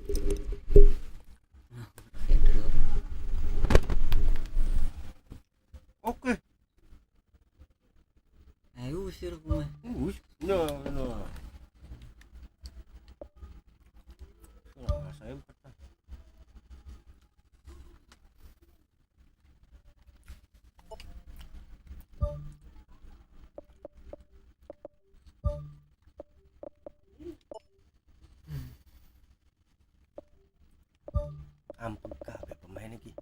Nah, kayak dari orang. Oke. Ayo usir aku mah. No, no. Salah saya bukan. Ampun kabeh pemain iki.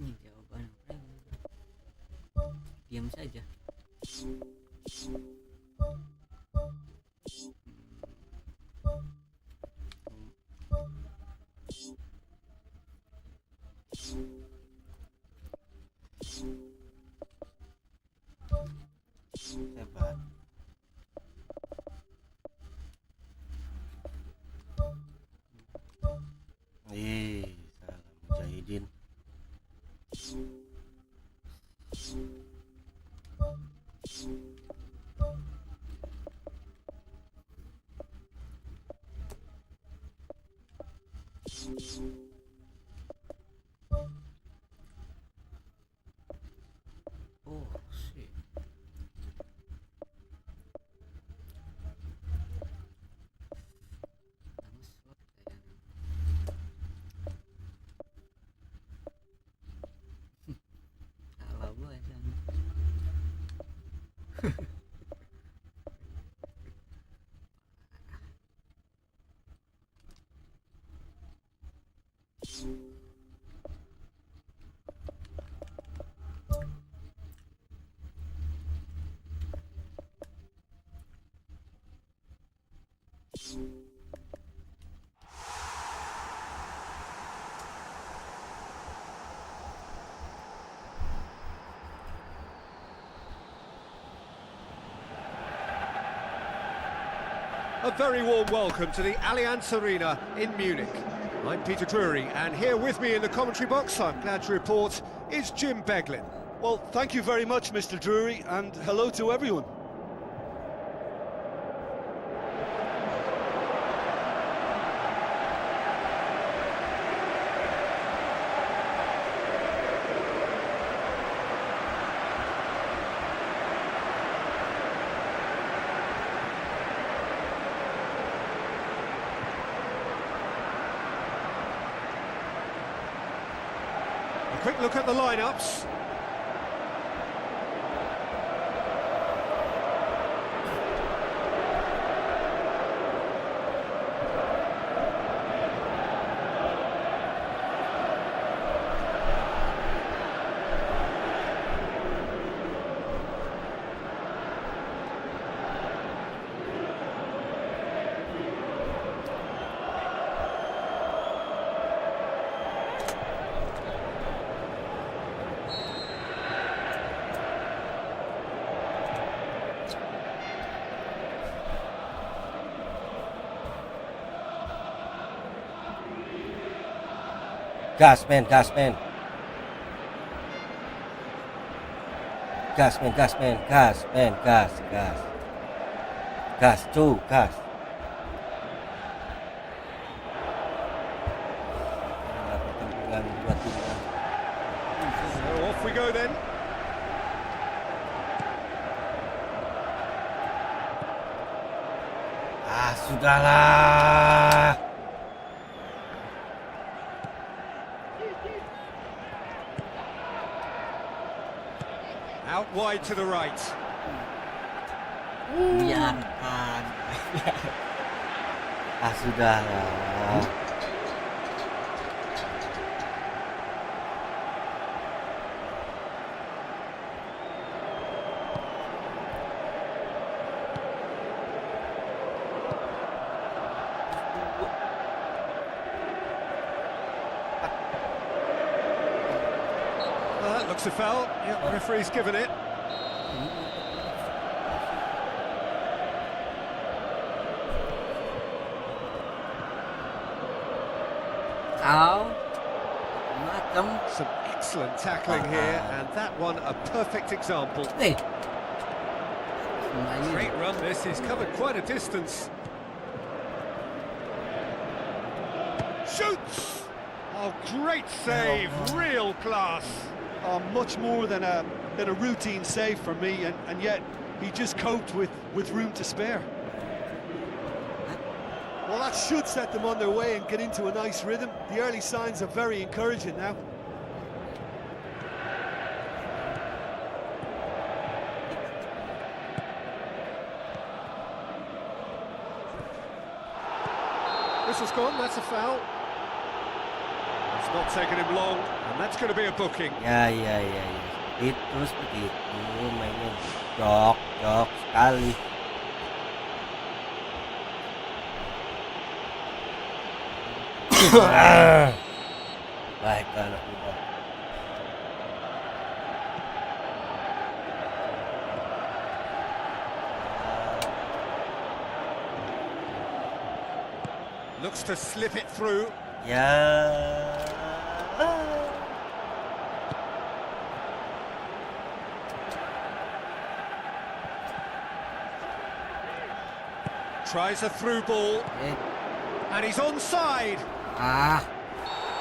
Jawa banget. Ini jawaban apa? Diam saja. Hebat. Salam mujahidin. Oh, shit. Nama slot kayaknya. Salah gua ya. A very warm welcome to the Allianz Arena in Munich. I'm Peter Drury, and here with me in the commentary box, I'm glad to report, is Jim Beglin. Well, thank you very much, Mr. Drury, and hello to everyone. A quick look at the lineups. Gas, man, gas, man. Gas, man, gas, man, gas, man, gas, gas. Gas, cu, gas. Pertempuran dua tim. So off we go then. Ah, sudahlah. Out wide to the right. Biarkan. Ah, sudahlah. Well, that looks a foul. Yeah, referee's given it. Kau macam Some excellent tackling here, and that one a perfect example. semuanya. Great run this, he's covered quite a distance. Shoots! Oh, great save, real class. Much more than a routine save for me, and yet he just coped with room to spare. Well, that should set them on their way and get into a nice rhythm. The early signs are very encouraging now. Whistle's gone, that's a foul. It's not taken him long, and that's going to be a booking. Ya. Seperti itu mainnya. Jok sekali. Baiklah anak muda. Looks to slip it through. Ya. Tries a through ball, and he's onside.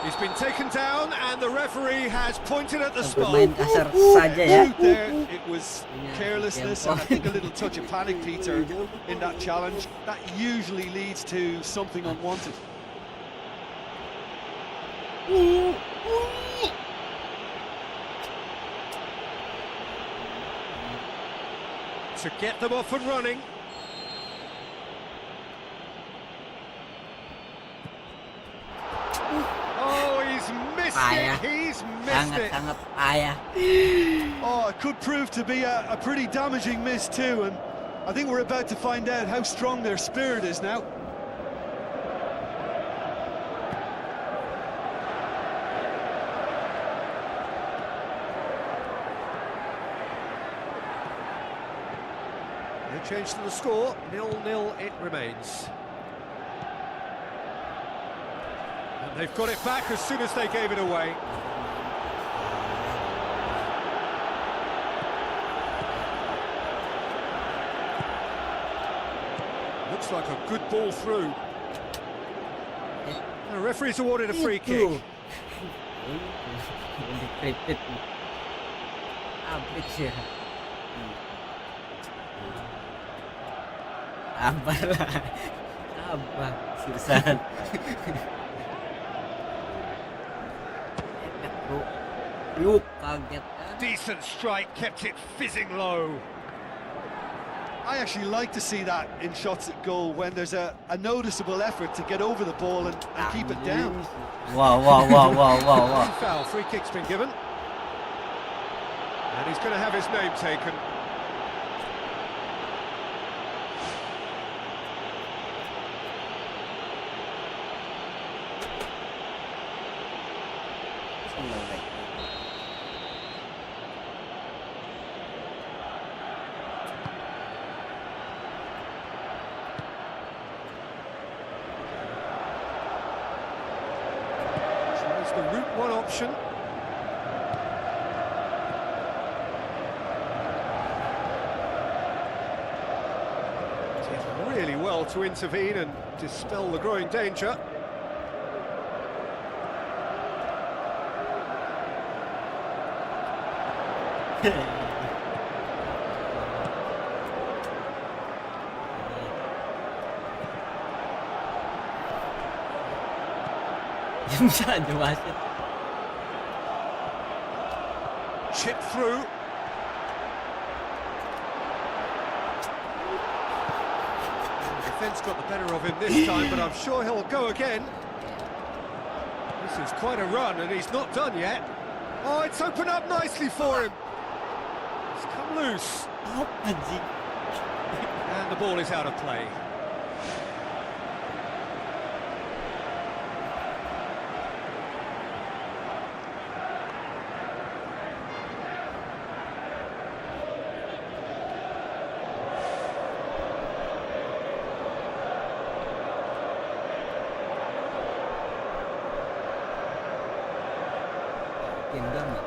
He's been taken down, and the referee has pointed at the spot. Main kasar saja ya. There, it was carelessness and I think a little touch of panic, Peter, in that challenge. That usually leads to something unwanted. To get them off and running. Oh, he's missed Payah. it. He's missed it. Sangat payah. Oh, it could prove to be a pretty damaging miss too, and I think we're about to find out how strong their spirit is now. No change to the score. 0-0 it remains. And they've got it back as soon as they gave it away. Looks like a good ball through. The referee's awarded a free kick. Dikritik. Habis ya. Sabarlah. Sabar. Seriusan. Yuk, kaget kan. Decent strike, kept it fizzing low. I actually like to see that in shots at goal when there's a noticeable effort to get over the ball and keep it down. Wow. Foul, free kick's been given. And he's going to have his name taken. Tries the route option. Did really well to intervene and dispel the growing danger. Masyado wasit. Chip through. Defence got the better of him this time, but I'm sure he'll go again. This is quite a run, and he's not done yet. Oh, it's opened up nicely for him. It's come loose, Apa sih? and the ball is out of play. Gendam ya?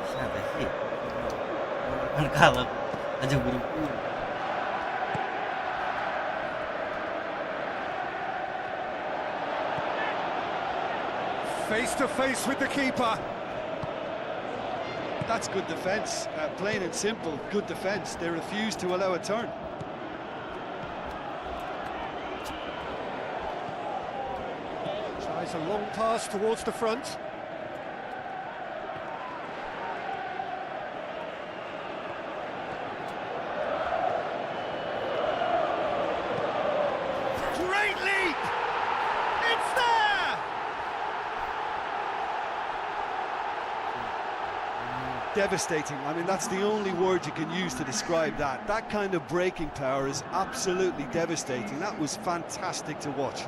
Siapa sih? Kan kalah aja buru-buru. Face to face with the keeper. That's good defence, plain and simple, good defence. They refused to allow a turn. Tries a long pass towards the front. Great leap! It's there! Devastating. I mean, that's the only word you can use to describe that. That kind of breaking power is absolutely devastating. That was fantastic to watch.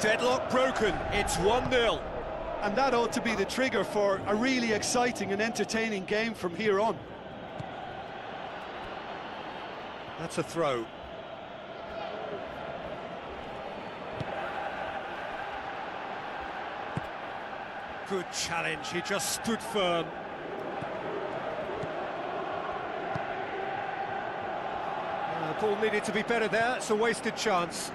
Deadlock broken, it's 1-0. And that ought to be the trigger for a really exciting and entertaining game from here on. That's a throw. Good challenge, he just stood firm. The ball needed to be better there, it's a wasted chance.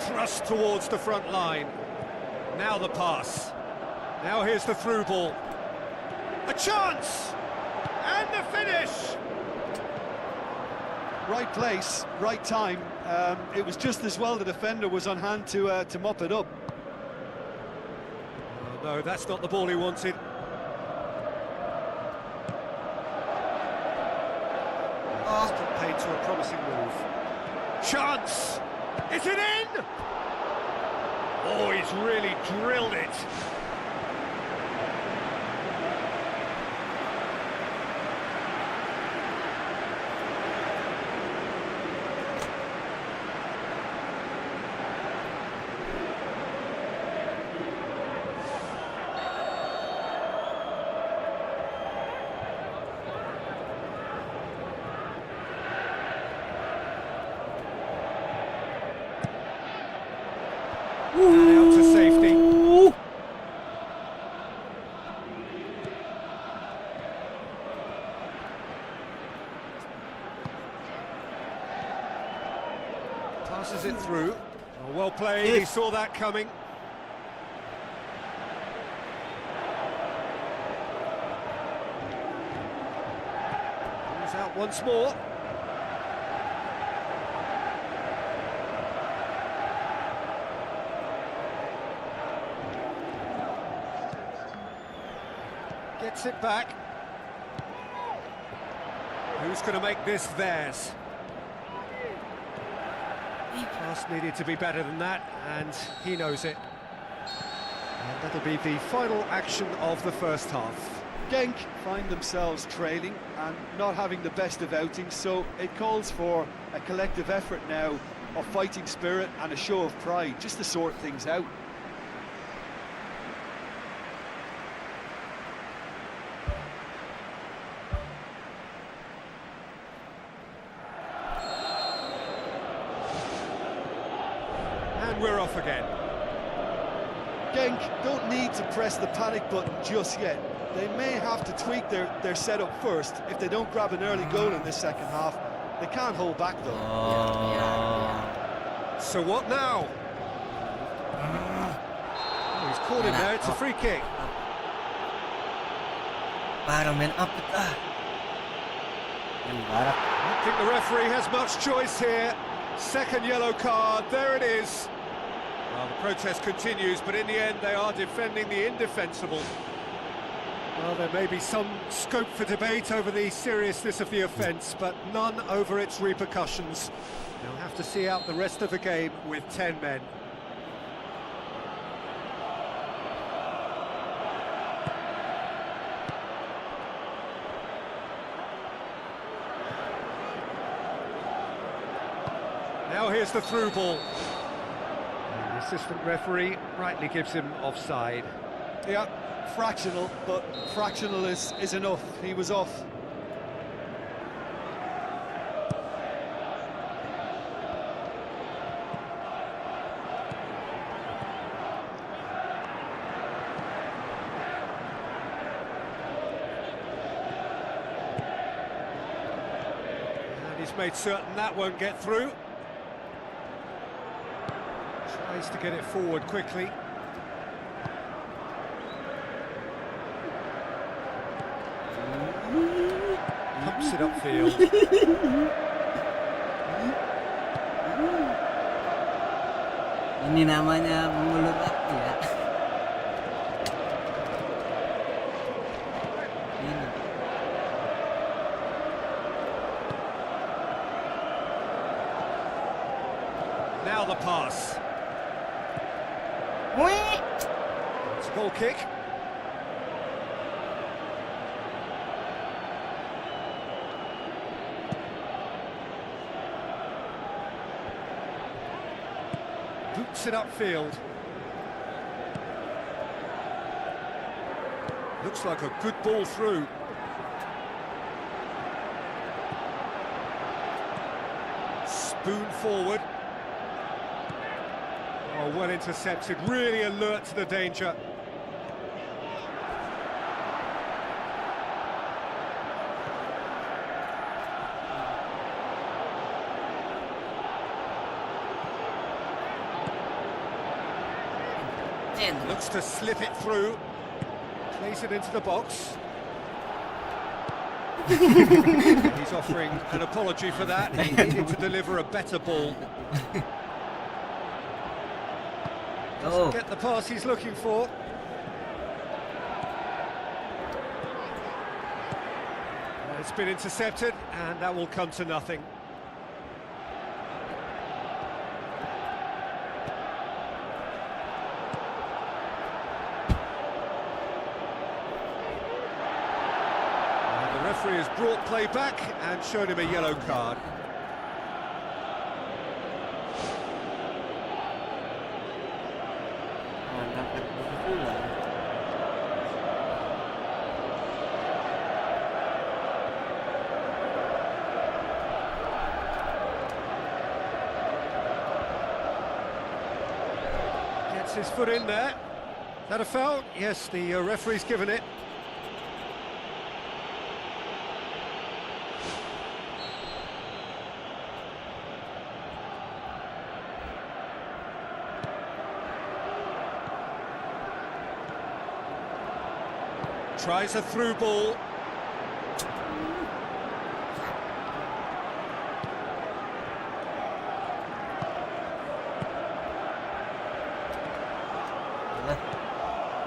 Thrust towards the front line. Now the pass. Now here's the through ball. A chance! And the finish! Right place, right time. It was just as well the defender was on hand to mop it up. Oh, no, that's not the ball he wanted. Just paid to a promising move. Chance! Is it in? Oh, he's really drilled it. And out to safety. Passes it through. Oh, well played, he saw that coming. He's out once more. Gets it back. Who's going to make this theirs? Pass needed to be better than that, and he knows it. And that'll be the final action of the first half. Genk find themselves trailing and not having the best of outings, so it calls for a collective effort now of fighting spirit and a show of pride, just to sort things out. And we're off again. Genk don't need to press the panic button just yet. They may have to tweak their setup first. If they don't grab an early goal in this second half, they can't hold back though. So what now? Oh, he's caught him there, it's a free kick. Parang man up kita. Yan, Barak. I don't think the referee has much choice here. Second yellow card, there it is. Well, the protest continues, but in the end they are defending the indefensible. Well, there may be some scope for debate over the seriousness of the offence, but none over its repercussions. They'll have to see out the rest of the game with 10 men. Now here's the through ball. And the assistant referee rightly gives him offside. Yeah, fractional, but fractional is enough. He was off. And he's made certain that won't get through. Tries to get it forward quickly. Pumps it upfield. Ini namanya mengulur waktu ya. Ini. Now the pass. It's a goal kick. Boots it upfield. Looks like a good ball through. Spoon forward. Oh, well intercepted, really alert to the danger. Looks to slip it through. Plays it into the box. He's offering an apology for that. He needed to deliver a better ball. Oh. Get the pass he's looking for. It's been intercepted, and that will come to nothing. And the referee has brought play back and shown him a yellow card. Gets his foot in there. Is that a foul? Yes, the referee's given it. Tries a through ball.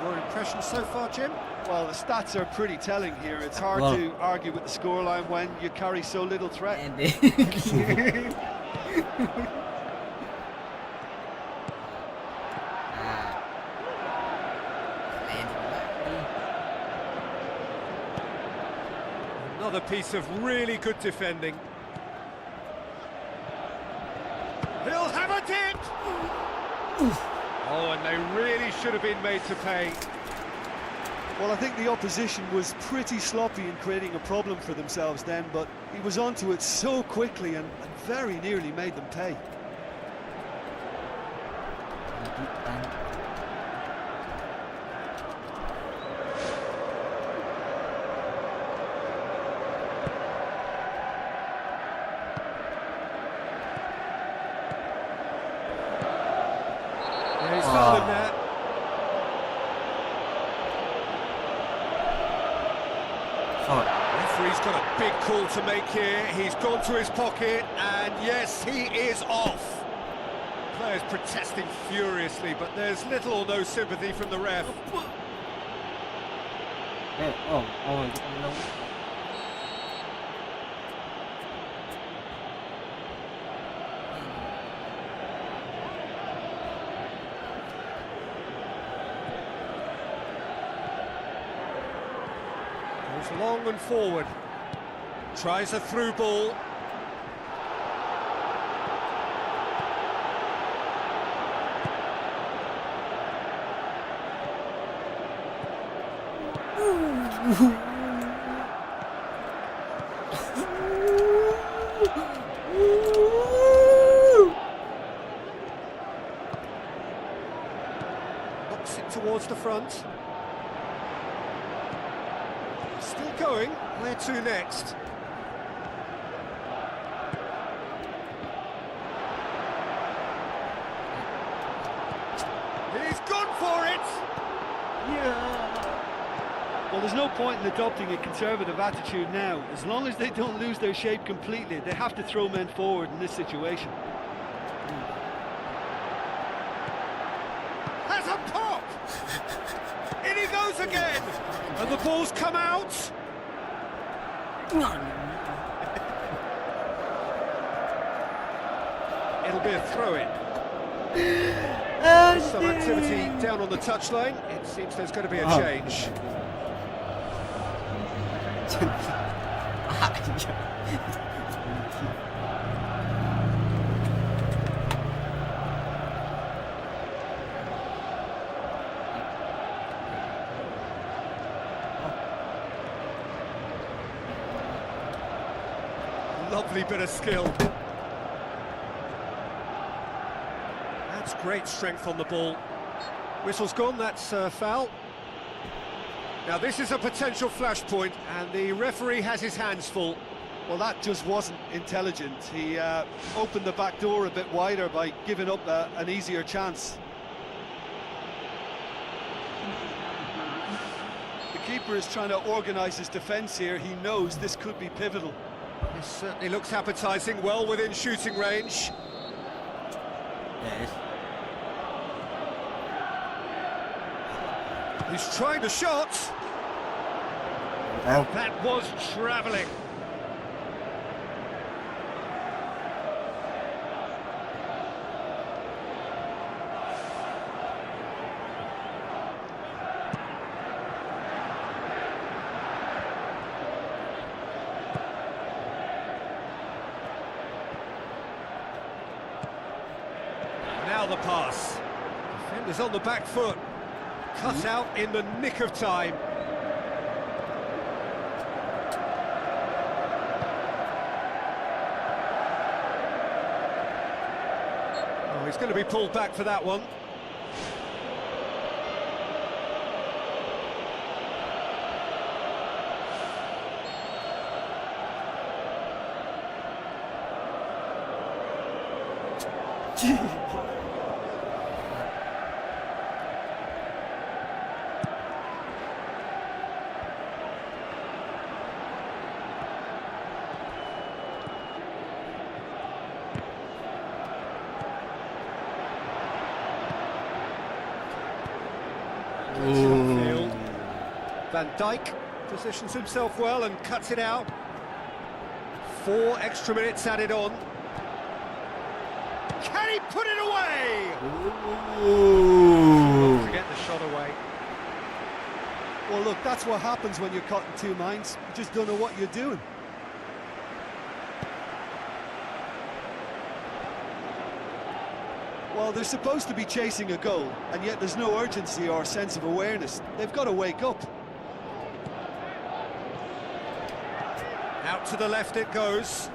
Your impression so far, Jim? Well, the stats are pretty telling here. It's hard Well- to argue with the scoreline when you carry so little threat. And Another piece of really good defending. He'll have a dip! Oh, and they really should have been made to pay. Well, I think the opposition was pretty sloppy in creating a problem for themselves then, but he was onto it so quickly and very nearly made them pay. Yeah, he's fouled him there. Sorry. Referee's got a big call to make here. He's gone to his pocket, and yes, he is off. Players protesting furiously, but there's little or no sympathy from the ref. Oh, no. Goes long and forward. Tries a through ball. Knocks it towards the front. Still going. Where to next? He's gone for it! Well, there's no point in adopting a conservative attitude now. As long as they don't lose their shape completely, they have to throw men forward in this situation. Has a pop! In he goes again! And the ball's come out! It'll be a throw-in. Some activity down on the touchline. It seems there's going to be a change. Lovely bit of skill. That's great strength on the ball. Whistle's gone, that's a foul. Now this is a potential flashpoint, and the referee has his hands full. Well, that just wasn't intelligent. He opened the back door a bit wider by giving up an easier chance. The keeper is trying to organise his defence here. He knows this could be pivotal. This certainly looks appetising, well within shooting range. Yes. He's trying the shot. Now. That was travelling. Now the pass. Defender's on the back foot. Cut out in the nick of time. Oh, he's going to be pulled back for that one. Gets it upfield. Van Dijk positions himself well and cuts it out. 4 extra minutes added on. Can he put it away? To get the shot away. Well, look, that's what happens when you're caught in two minds. You just don't know what you're doing. Well, they're supposed to be chasing a goal, and yet there's no urgency or sense of awareness. They've got to wake up. Out to the left it goes.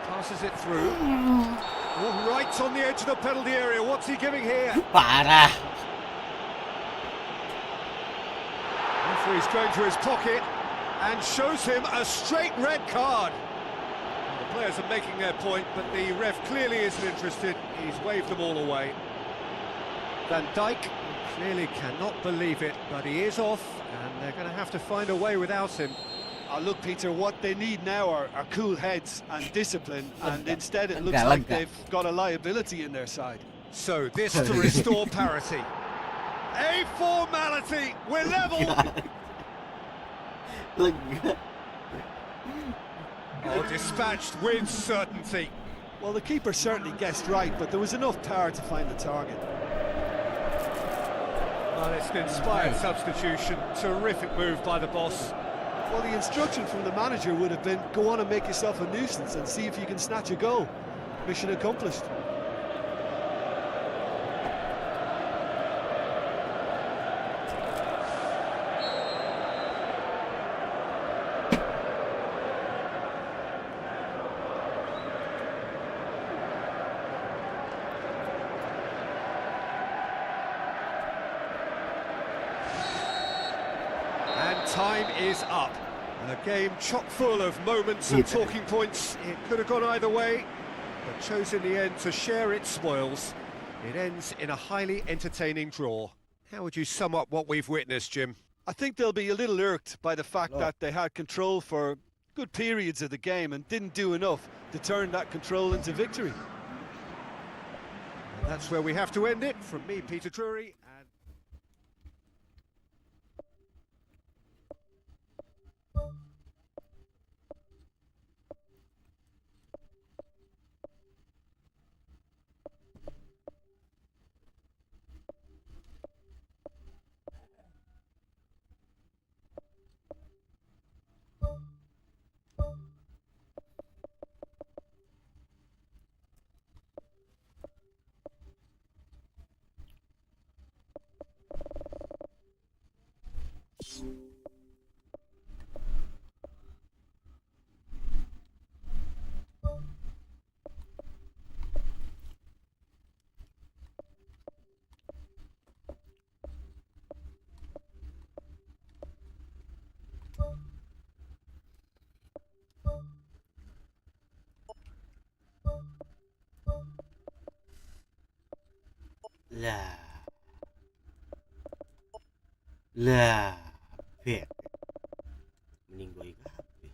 Passes it through. Oh, right on the edge of the penalty area. What's he giving here? Parah. Referee's going to his pocket and shows him a straight red card. The players are making their point, but the ref clearly isn't interested. He's waved them all away. Van Dijk clearly cannot believe it, but he is off, and they're going to have to find a way without him. Look, Peter, what they need now are cool heads and discipline, and instead it looks like they've got a liability in their side. So this to restore parity. A formality, we're level. Oh, dispatched with certainty. Well, the keeper certainly guessed right, but there was enough power to find the target. Well, it's an inspired substitution. Terrific move by the boss. Well, the instruction from the manager would have been, go on and make yourself a nuisance and see if you can snatch a goal. Mission accomplished. And time is up. A game chock full of moments and talking points. It could have gone either way, but chose in the end to share its spoils. It ends in a highly entertaining draw. How would you sum up what we've witnessed, Jim? I think they'll be a little irked by the fact that they had control for good periods of the game and didn't do enough to turn that control into victory. And that's where we have to end it. From me, Peter Drury. And Lah, bet. Mending gue kabeh.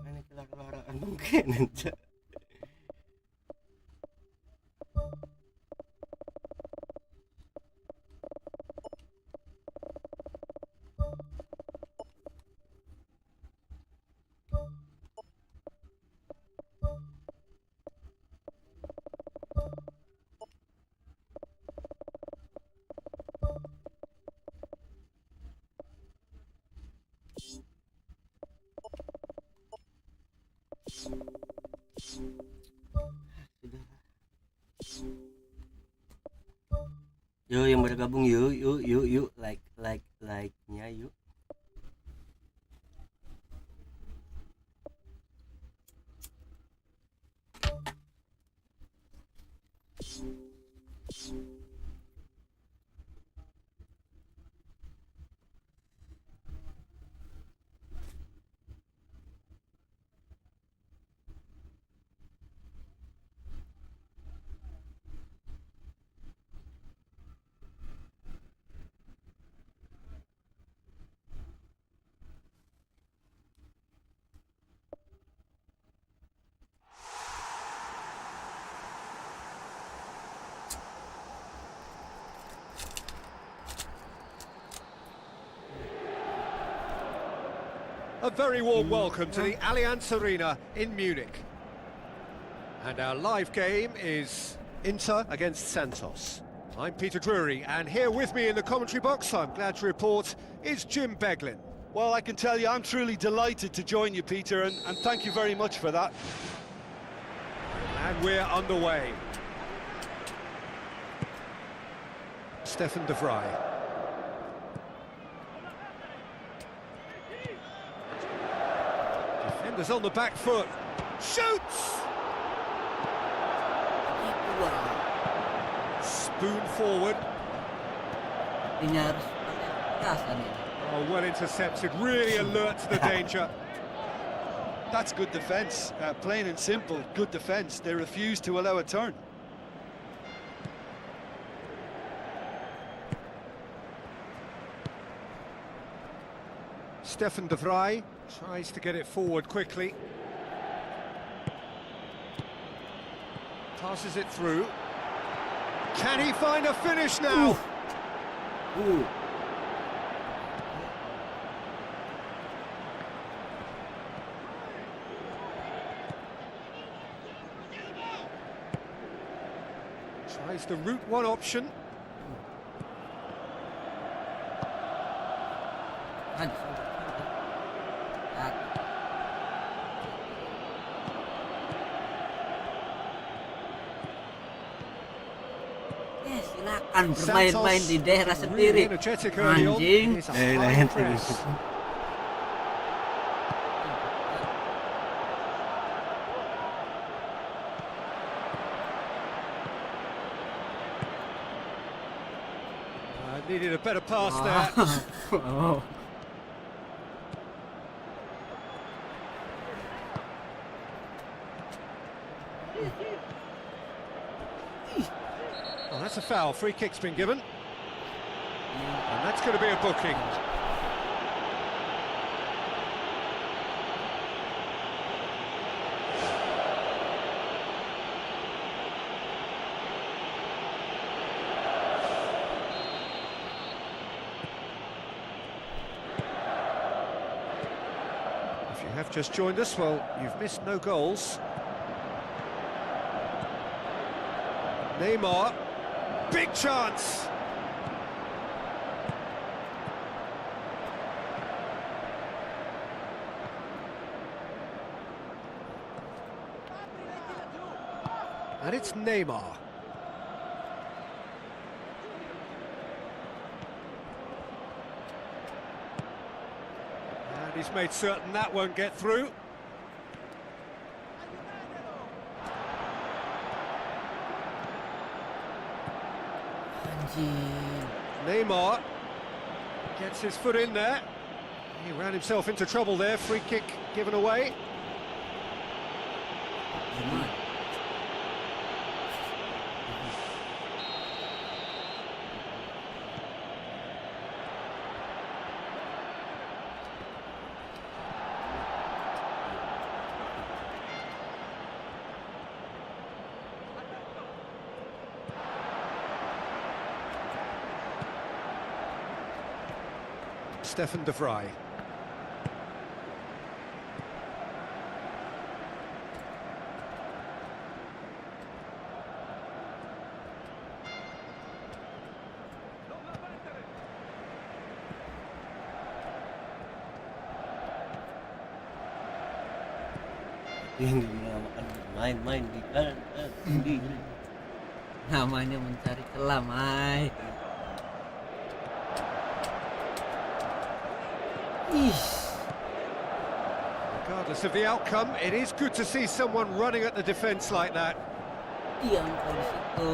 Ini kelar-kelaran mungkin aja. Sudahlah. Yuk yang bergabung yuk like-nya yuk. A very warm welcome to the Allianz Arena in Munich. And our live game is Inter against Santos. I'm Peter Drury, and here with me in the commentary box, I'm glad to report, is Jim Beglin. Well, I can tell you I'm truly delighted to join you, Peter, and thank you very much for that. And we're underway. Stefan de Vrij. Defenders on the back foot. Shoots! Spoon forward. Ini harus pakai kerasan ini. Oh, well intercepted, really alert to the danger. That's good defence, plain and simple, good defence. They refuse to allow a turn. Stefan de Vrij tries to get it forward quickly. Passes it through. Can he find a finish now? Ooh. Tries the route one option. Silakan bermain-main di daerah Santos sendiri. really energetic early on. Anjing. He's a high press. Needed a better pass there. Oh. Oh, that's a foul. Free kick's been given. And that's going to be a booking. If you have just joined us, well, you've missed no goals. Neymar. Big chance. And it's Neymar. And he's made certain that won't get through. Neymar gets his foot in there. He ran himself into trouble there. Free kick given away. Stefan de Vrij. Hindi menamakan main-main di kan. Hindi. Namanya mencari celah, Mai. Ih, Regardless of the outcome, it is good to see someone running at the defence like that. diam kau di situ.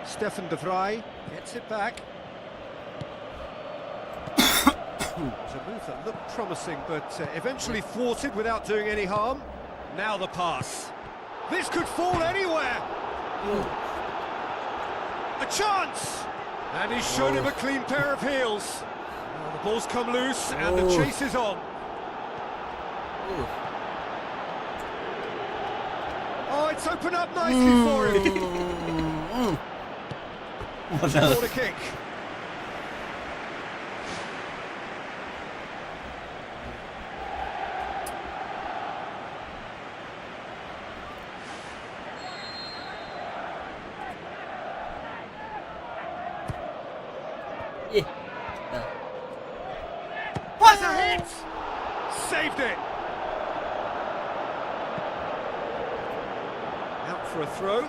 Stefan de Vrij gets it back. It was a move that looked promising, but eventually thwarted without doing any harm. Now the pass. This could fall anywhere. A chance! And he's shown him a clean pair of heels. Well, the ball's come loose and the chase is on. Oh, it's opened up nicely for him. Corner kick. Ih. Nah. That's a hit! Saved it! Out for a throw.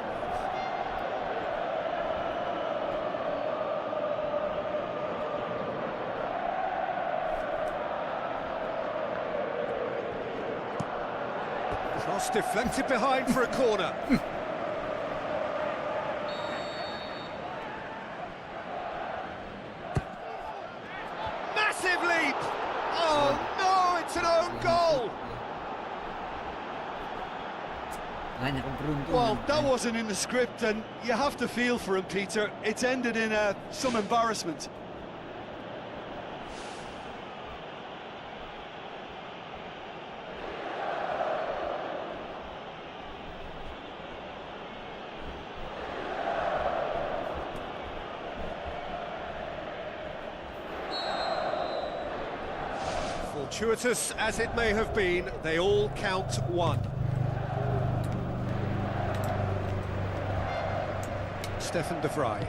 Cross deflected behind for a corner. Massive leap! Oh no, it's an own goal! Banyak keberuntungan. Well, that wasn't in the script, and you have to feel for him, Peter. It's ended in some embarrassment. Fortuitous as it may have been, they all count one. Stefan de Vrij.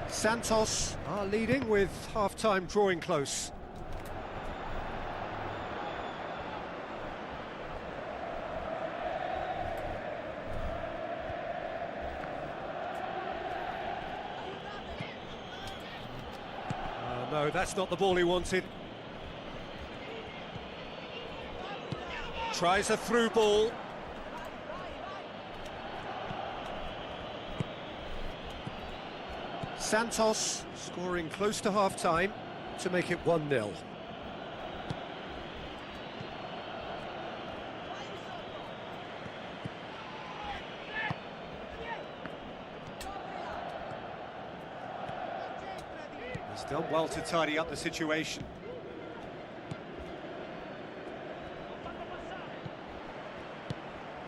Santos are leading with half-time drawing close. No, that's not the ball he wanted. Tries a through ball. Santos scoring close to half-time to make it 1-0. He's done well to tidy up the situation.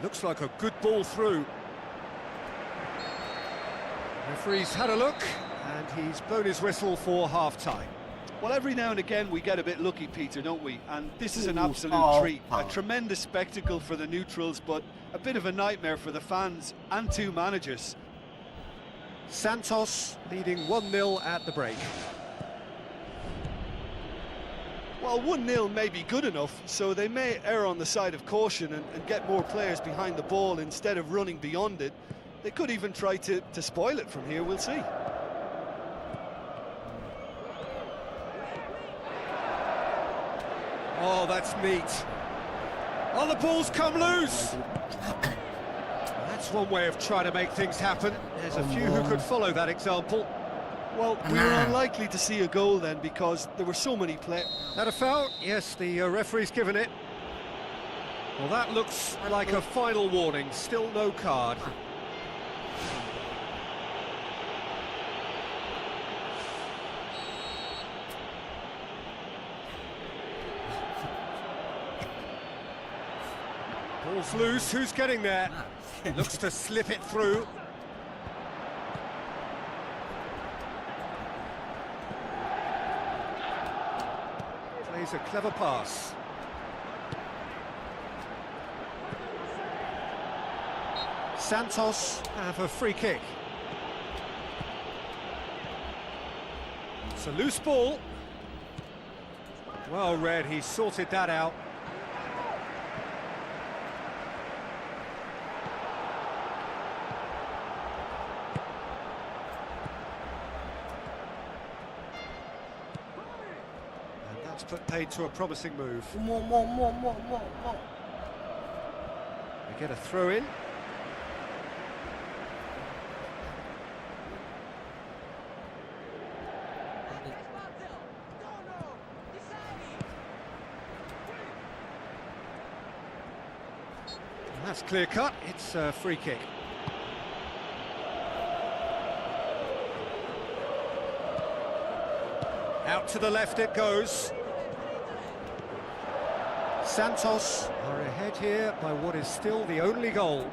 Looks like a good ball through. Referee's had a look, and he's blown his whistle for half-time. Well, every now and again we get a bit lucky, Peter, don't we? And this is an absolute treat. A tremendous spectacle for the neutrals, but a bit of a nightmare for the fans and two managers. Santos leading 1-0 at the break. Well, 1-0 may be good enough, so they may err on the side of caution and get more players behind the ball instead of running beyond it. They could even try to spoil it from here, we'll see. Oh, that's neat. Oh, the ball's come loose! That's one way of trying to make things happen. There's a few who could follow that example. Well, we were unlikely to see a goal then because there were so many players. That a foul? Yes, the referee's given it. Well, that looks like a final warning. Still no card. Ball's loose. Who's getting there? Looks to slip it through. Plays a clever pass. Santos have a free kick. It's a loose ball. Well read, he sorted that out. risks, but paid to a promising move. More. We get a throw in. And that's clear cut. It's a free kick. Out to the left it goes. Santos are ahead here by what is still the only goal.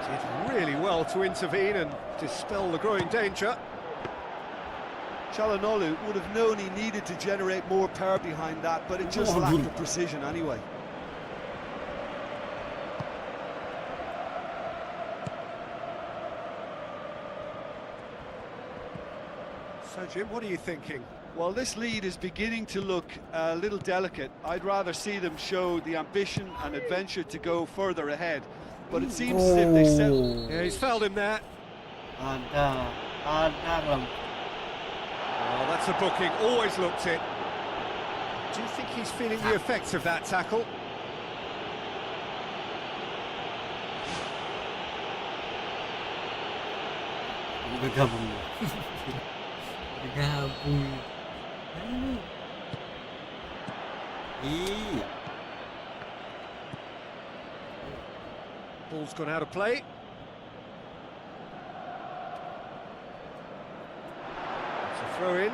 Did really well to intervene and dispel the growing danger. Çalhanoğlu would have known he needed to generate more power behind that, but it just lacked the precision anyway. So Jim, what are you thinking? Well, this lead is beginning to look a little delicate. I'd rather see them show the ambition and adventure to go further ahead, but it seems as if they settled. Yeah, he's fouled him there. Ada dalam. Oh, that's a booking, always looked it. Do you think he's feeling the effects of that tackle? Bergabung. Bergabung. Iya. Ball's gone out of play. It's a throw in.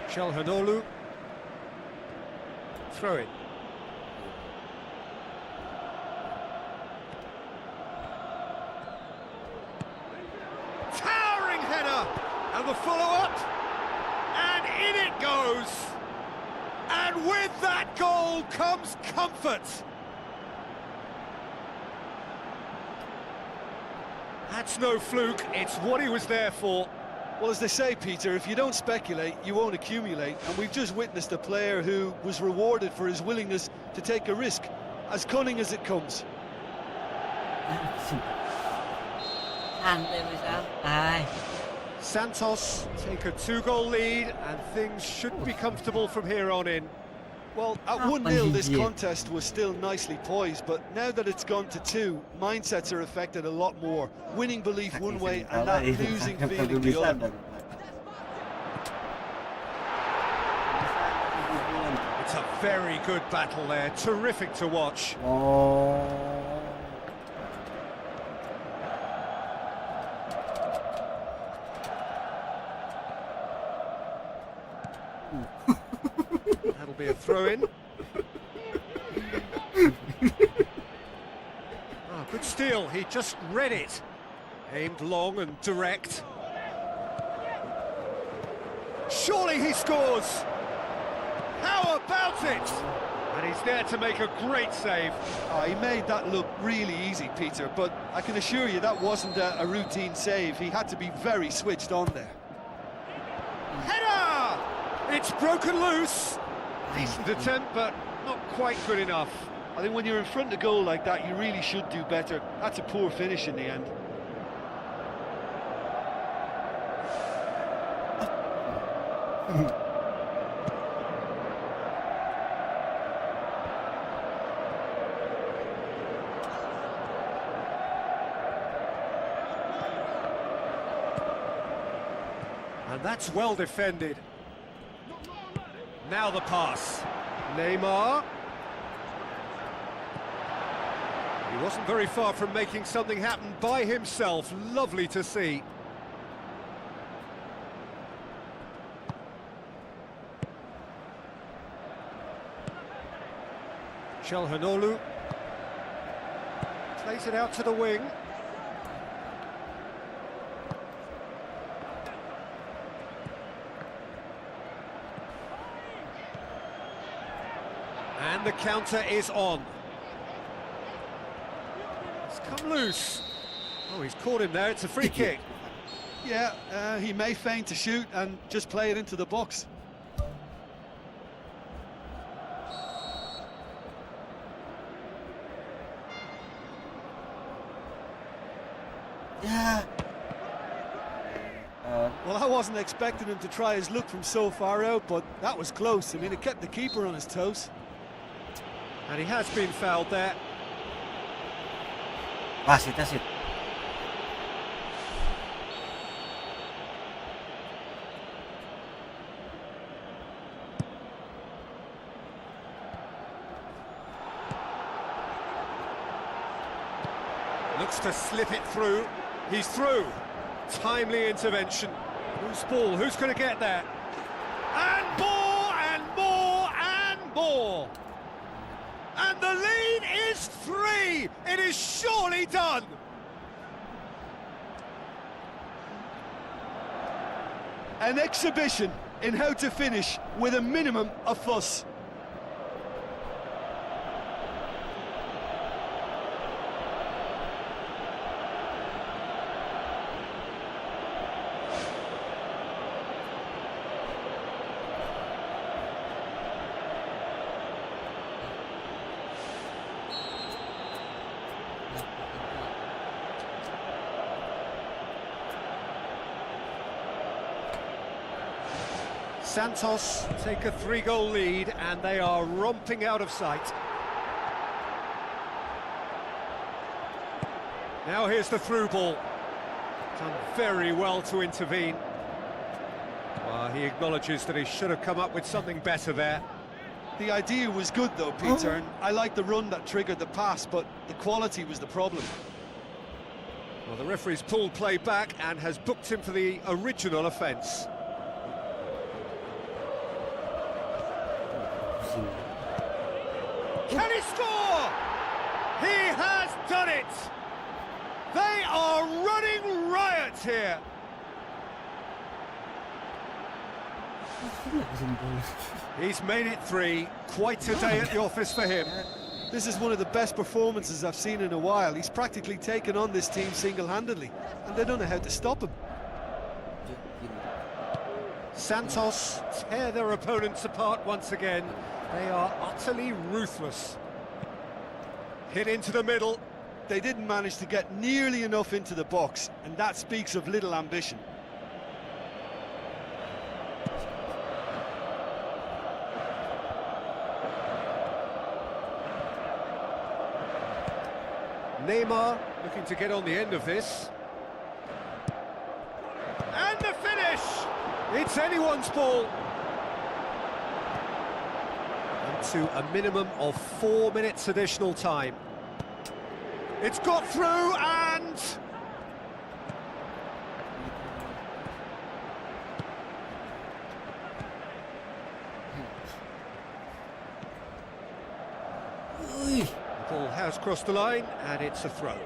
Çalhanoğlu. Throw in. Towering header! And the follow-up. And in it goes! And with that goal comes comfort. That's no fluke, it's what he was there for. Well, as they say, Peter, if you don't speculate, you won't accumulate. And we've just witnessed a player who was rewarded for his willingness to take a risk, as cunning as it comes. Santai wis santai. Santos take a 2-goal lead and things should be comfortable from here on in. Well, at 1-0, this contest was still nicely poised, but now that it's gone to 2, mindsets are affected a lot more. Winning belief one way and that losing feeling the other. It's a very good battle there, terrific to watch. That'll be a throw-in. Oh, good steal, he just read it. Aimed long and direct. Surely he scores! How about it? And he's there to make a great save. Oh, he made that look really easy, Peter, but I can assure you that wasn't a routine save. He had to be very switched on there. Header! It's broken loose. Decent attempt, but not quite good enough. I think when you're in front of goal like that, you really should do better. That's a poor finish in the end. And that's well defended. Now the pass. Neymar. He wasn't very far from making something happen by himself. Lovely to see. Çalhanoğlu plays it out to the wing. And the counter is on. It's come loose. Oh, he's caught him there, it's a free kick. Yeah, he may feign to shoot and just play it into the box. Ya. Well, I wasn't expecting him to try his luck from so far out, but that was close. I mean, it kept the keeper on his toes. And he has been fouled there. Wasit, wasit. Looks to slip it through. He's through. Timely intervention. Who's ball? Who's going to get there? And more, and more, and more. And the lead is 3. It is surely done. An exhibition in how to finish with a minimum of fuss. Santos take a 3-goal lead and they are romping out of sight. Now here's the through ball. Done very well to intervene. Well, he acknowledges that he should have come up with something better there. The idea was good though, Peter, and I like the run that triggered the pass, but the quality was the problem. Well, the referee's pulled play back and has booked him for the original offence. Can he score? He has done it! They are running riot here! He's made it 3. Quite a day at the office for him. This is one of the best performances I've seen in a while. He's practically taken on this team single-handedly, and they don't know how to stop him. Santos tear their opponents apart once again. They are utterly ruthless. Hit into the middle. They didn't manage to get nearly enough into the box, and that speaks of little ambition. Neymar looking to get on the end of this. And the finish! It's anyone's ball. And to a minimum of 4 minutes additional time. It's got through and... The ball has crossed the line and it's a throw.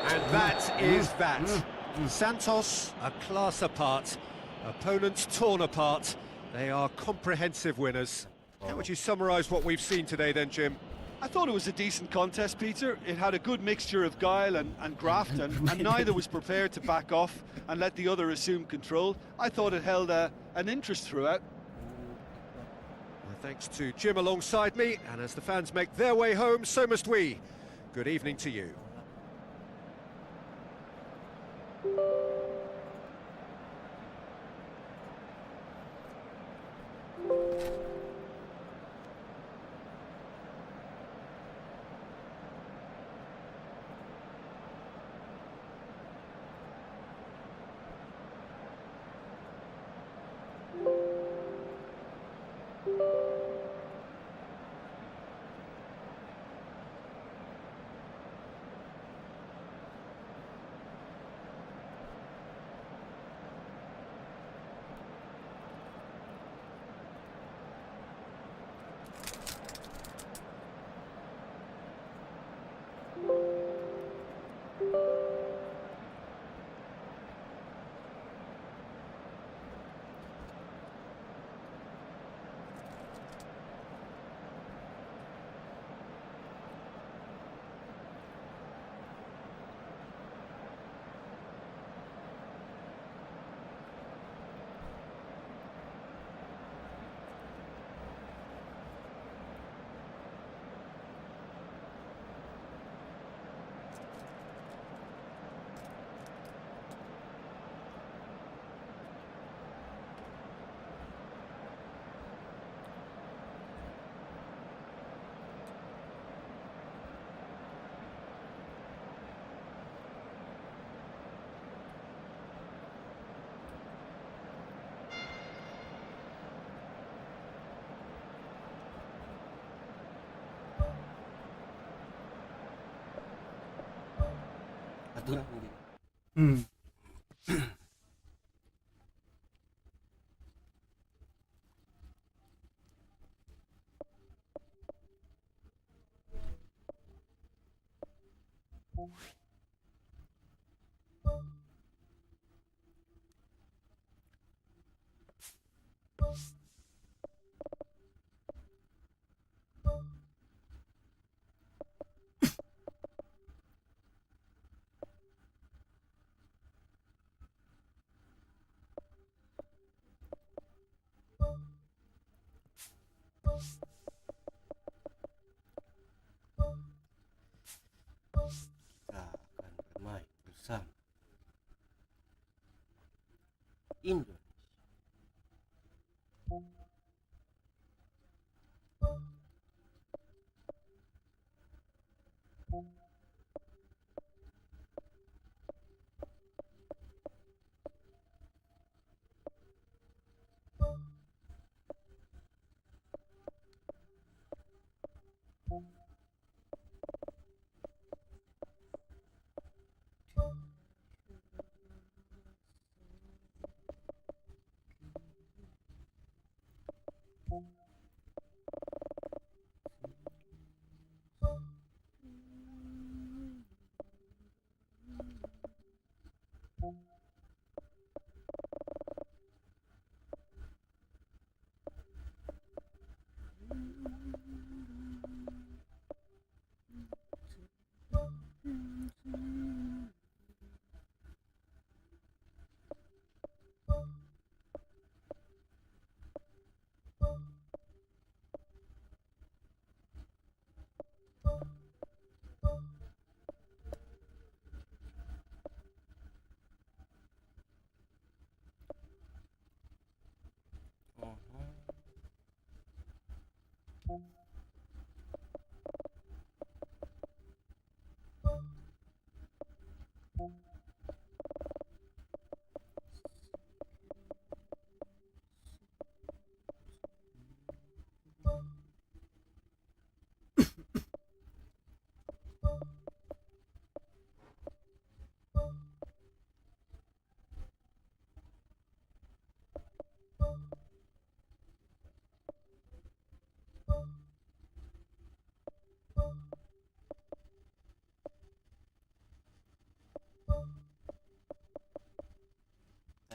And that is that. Santos, a class apart. Opponents torn apart. They are comprehensive winners. How would you summarise what we've seen today then, Jim? I thought it was a decent contest, Peter. It had a good mixture of guile and graft, and neither was prepared to back off and let the other assume control. I thought it held an interest throughout. Well, thanks to Jim alongside me, and as the fans make their way home, so must we. Good evening to you. aturan gitu. Kita akan bermain bersama Indonesia.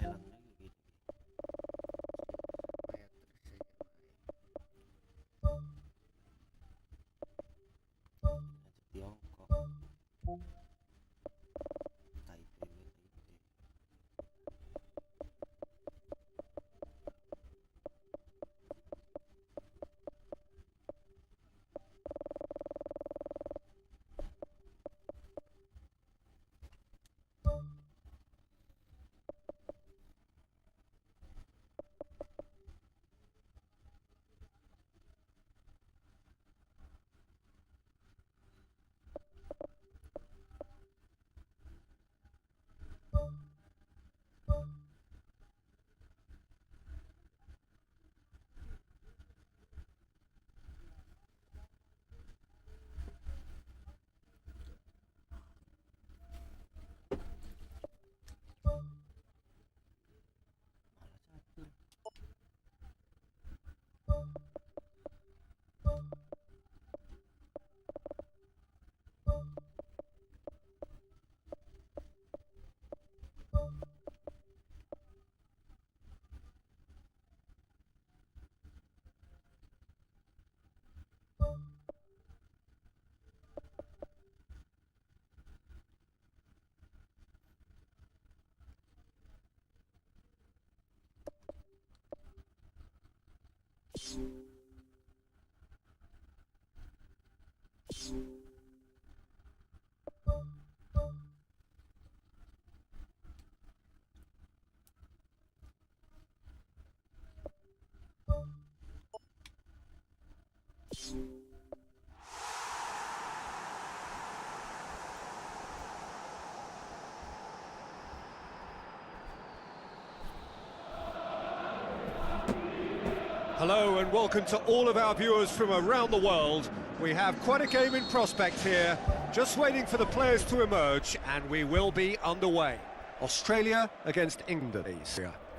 Thailand lagi gitu. Tiongkok, Taipei. Hello and welcome to all of our viewers from around the world. We have quite a game in prospect here. Just waiting for the players to emerge, and we will be underway. Australia against England.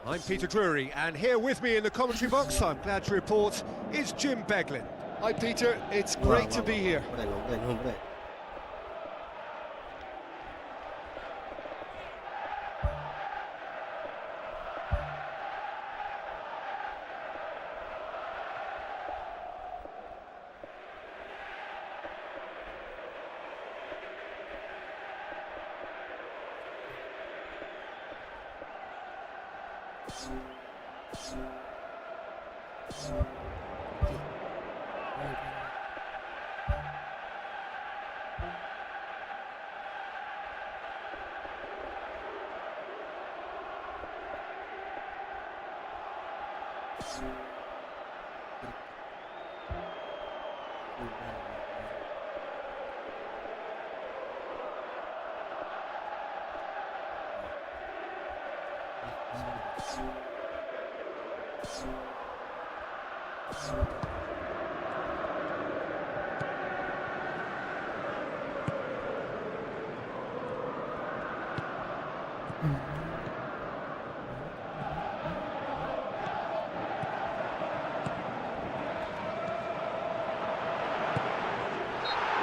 I'm Peter Drury, and here with me in the commentary box, I'm glad to report, is Jim Beglin. Hi Peter, it's great to be here. ไม่ได้ลงเลยนู่นด้วย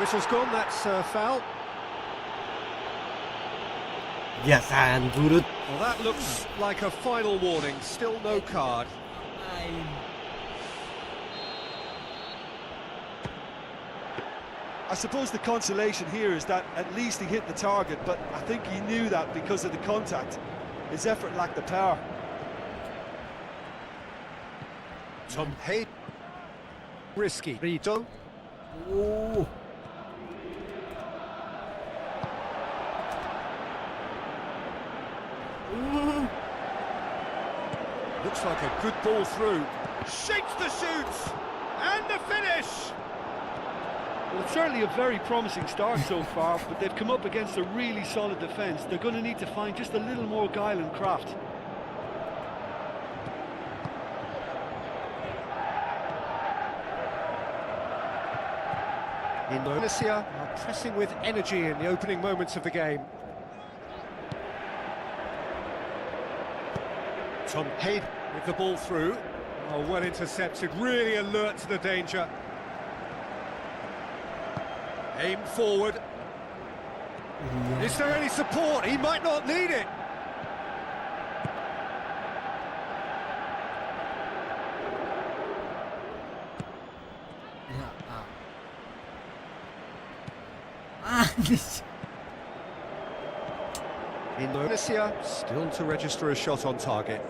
Whistle's gone, that's foul. อย่าสานพูด Well, that looks like a final warning, still no card. ไป I suppose the consolation here is that at least he hit the target, but I think he knew that because of the contact. His effort lacked the power. Tom Hayden. Risky. Rito. โอ้ Looks like a good ball through. Shapes the shoots! And the finish! Well, it's certainly a very promising start so far, but they've come up against a really solid defence. They're going to need to find just a little more guile and craft. Indonesia are pressing with energy in the opening moments of the game. Tom Hayden with the ball through. Oh, well intercepted, really alert to the danger. Aimed forward. Is there any support? He might not need it. เนี่ยอ้าว Indonesia still to register a shot on target.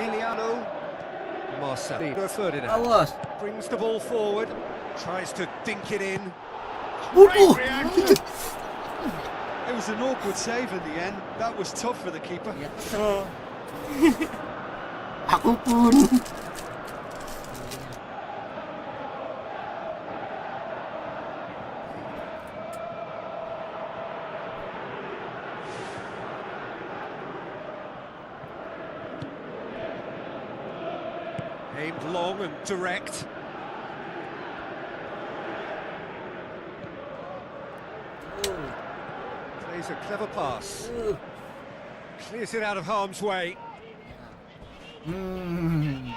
Eliano. Marcelo Ferdinand เอาวอส brings the ball forward, tries to dink it in. โอ้โห Great reaction. It was an awkward save in the end. That was tough for the keeper. อย่า ผักลูกปูน Aimed long and direct. Plays a clever pass. Clears it out of harm's way. อืม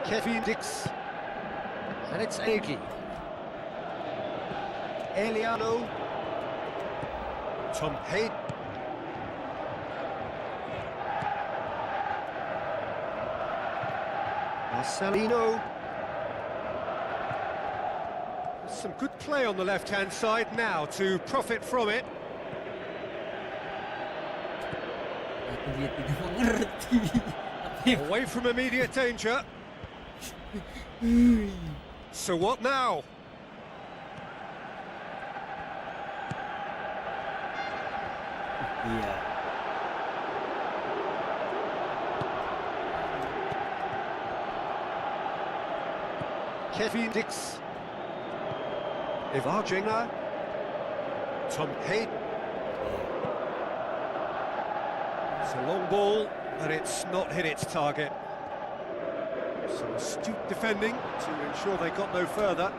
Kevin Dix. And it's Egi. Eliano. Tom Hayden. Marcelino. Some good play on the left-hand side now to profit from it. Aku dia tidak mengerti. Tapi Away from immediate danger. So what now? Iya Kevin Dix. Ivarjenga. Tom Hayden. It's a long ball, but it's not hit its target. Some astute defending to ensure they got no further.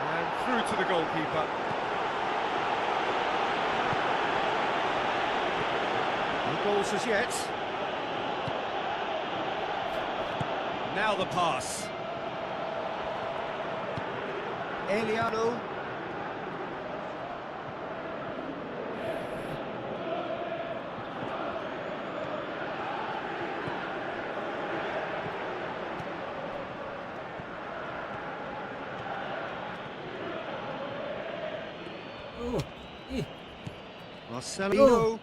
And through to the goalkeeper. No goals as yet. Now the pass. Eliano. Oh, ih. Marcelino.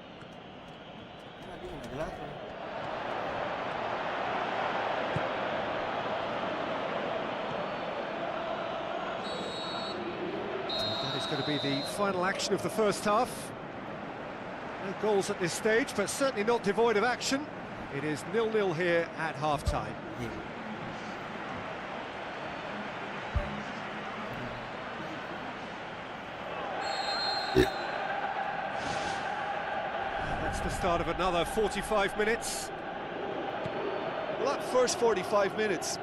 That is going to be the final action of the first half. No goals at this stage, but certainly not devoid of action. It is 0-0 here at half-time. That's the start of another 45 minutes. Well, that first 45 minutes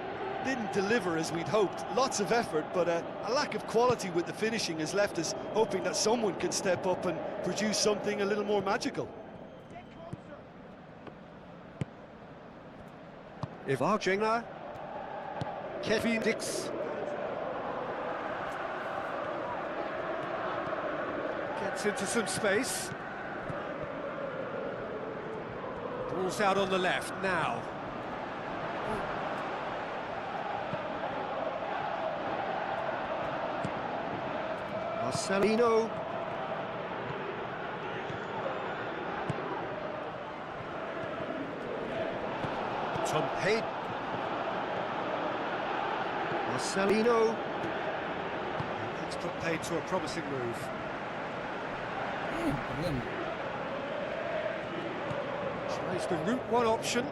didn't deliver as we'd hoped. Lots of effort, but a lack of quality with the finishing has left us hoping that someone can step up and produce something a little more magical. Ivarjenga. Kevin Dix. Gets into some space. Ball's out on the left now. Marcelino. Tom Hayden. Marcelino. That's put paid to a promising move. Keren. Tries the route one option.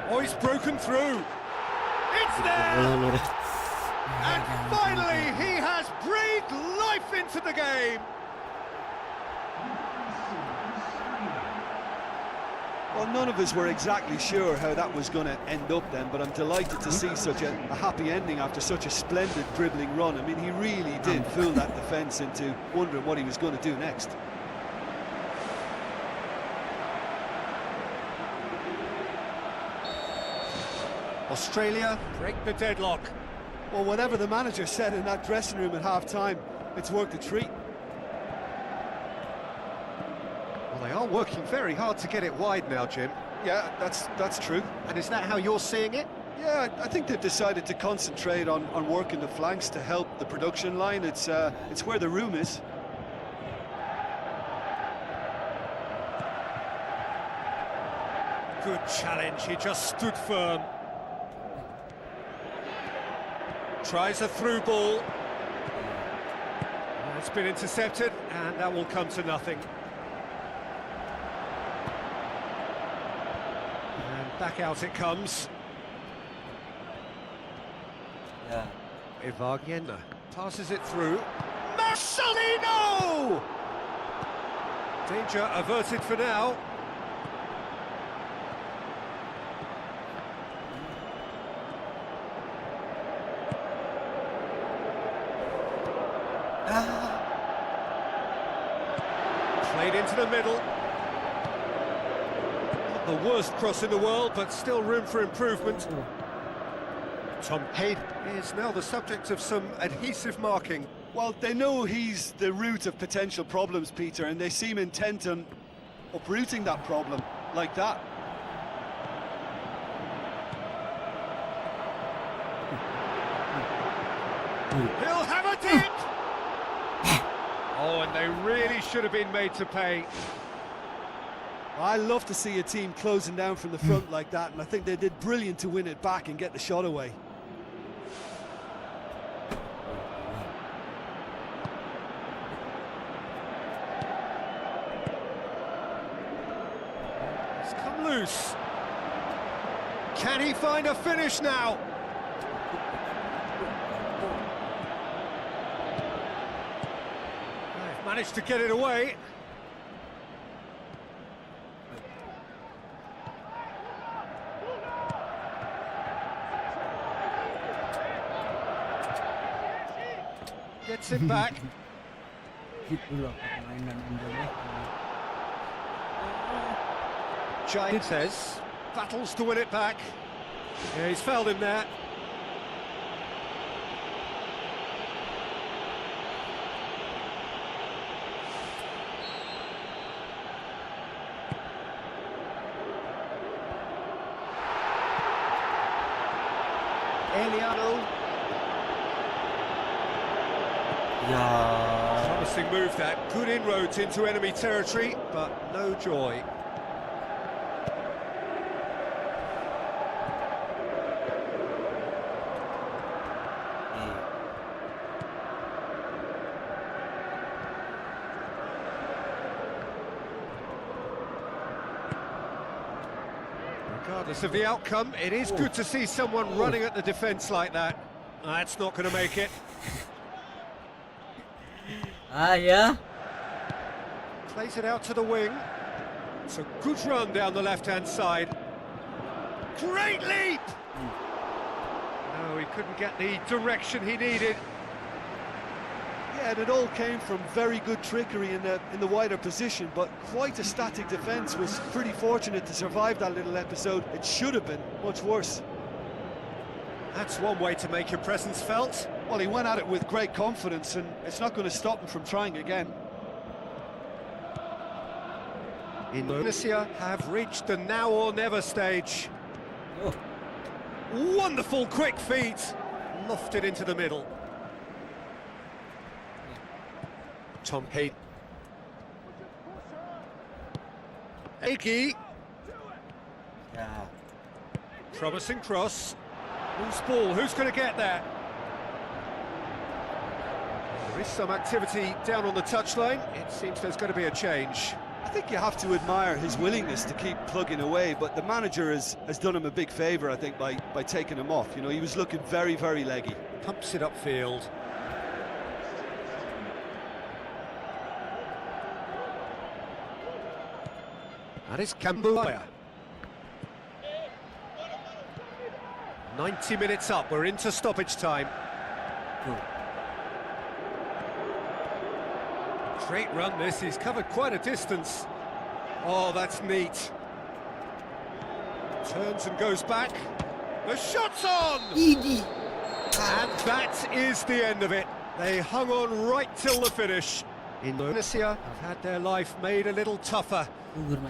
Oh, he's broken through. It's there! And finally, he has breathed life into the game. Well, none of us were exactly sure how that was going to end up then, but I'm delighted to see such a happy ending after such a splendid dribbling run. I mean, he really did fool that defence into wondering what he was going to do next. Australia break the deadlock. Well, whatever the manager said in that dressing room at half-time, it's worked a treat. Well, they are working very hard to get it wide now, Jim. Yeah, that's true. And is that how you're seeing it? Yeah, I think they've decided to concentrate on working the flanks to help the production line. It's where the room is. Good challenge, he just stood firm. Tries a through ball. It's been intercepted, and that will come to nothing. And back out it comes. Yeah. Ivarjenga passes it through. Marcelino! Danger averted for now. Played into the middle. Not the worst cross in the world, but still room for improvement. Tom Hayden is now the subject of some adhesive marking. Well, they know he's the root of potential problems, Peter, and they seem intent on uprooting that problem like that. He'll have a dip! Oh, and they really should have been made to pay. I love to see a team closing down from the front like that, and I think they did brilliant to win it back and get the shot away. It's come loose. Can he find a finish now? They've managed to get it away. Gets it back. Itulah permainan Indonesia. Giants battles to win it back. Yeah, he's fouled him there. Eliano. Ya. Promising move that. Good inroads into enemy territory, but no joy. Regardless of the outcome, it is good to see someone running at the defence like that. That's not going to make it. Ah ya. Plays it out to the wing. It's a good run down the left-hand side. Great leap! No, he couldn't get the direction he needed. Yeah, and it all came from very good trickery in the wider position, but quite a static defence. Was pretty fortunate to survive that little episode. It should have been much worse. That's one way to make your presence felt. Well, he went at it with great confidence, and it's not going to stop him from trying again. Indonesia have reached the now or never stage. Oh. Wonderful quick feet. Lofted into the middle. Tom Hayden. Egi. Ya. Promising cross. Loose ball, who's going to get there? There is some activity down on the touchline. It seems there's going to be a change. I think you have to admire his willingness to keep plugging away, but the manager has done him a big favour, I think, by taking him off. You know, he was looking very, very leggy. Pumps it upfield. That is Cambuaya. 90 minutes up, we're into stoppage time. Great run this, he's covered quite a distance. Oh, that's neat. Turns and goes back. The shot's on! Idi. And that is the end of it. They hung on right till the finish. Indonesia have had their life made a little tougher.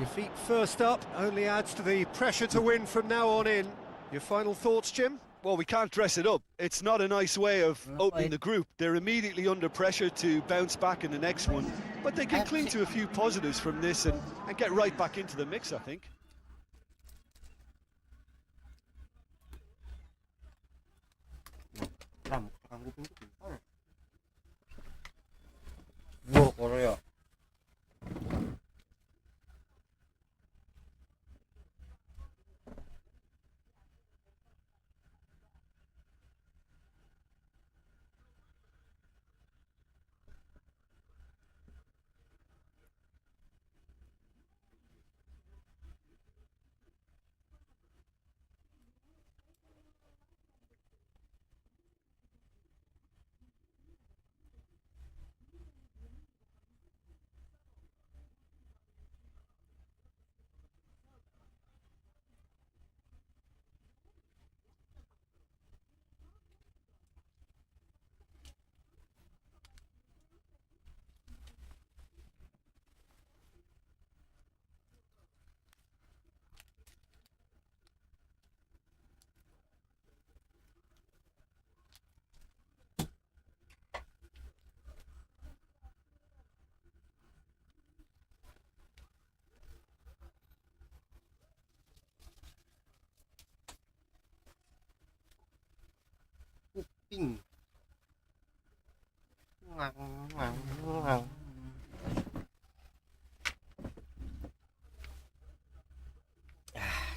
Defeat first up only adds to the pressure to win from now on in. Your final thoughts, Jim? Well, we can't dress it up. It's not a nice way of opening the group. They're immediately under pressure to bounce back in the next one. But they can cling to a few positives from this and get right back into the mix, I think. Wow, Korea. Kuping.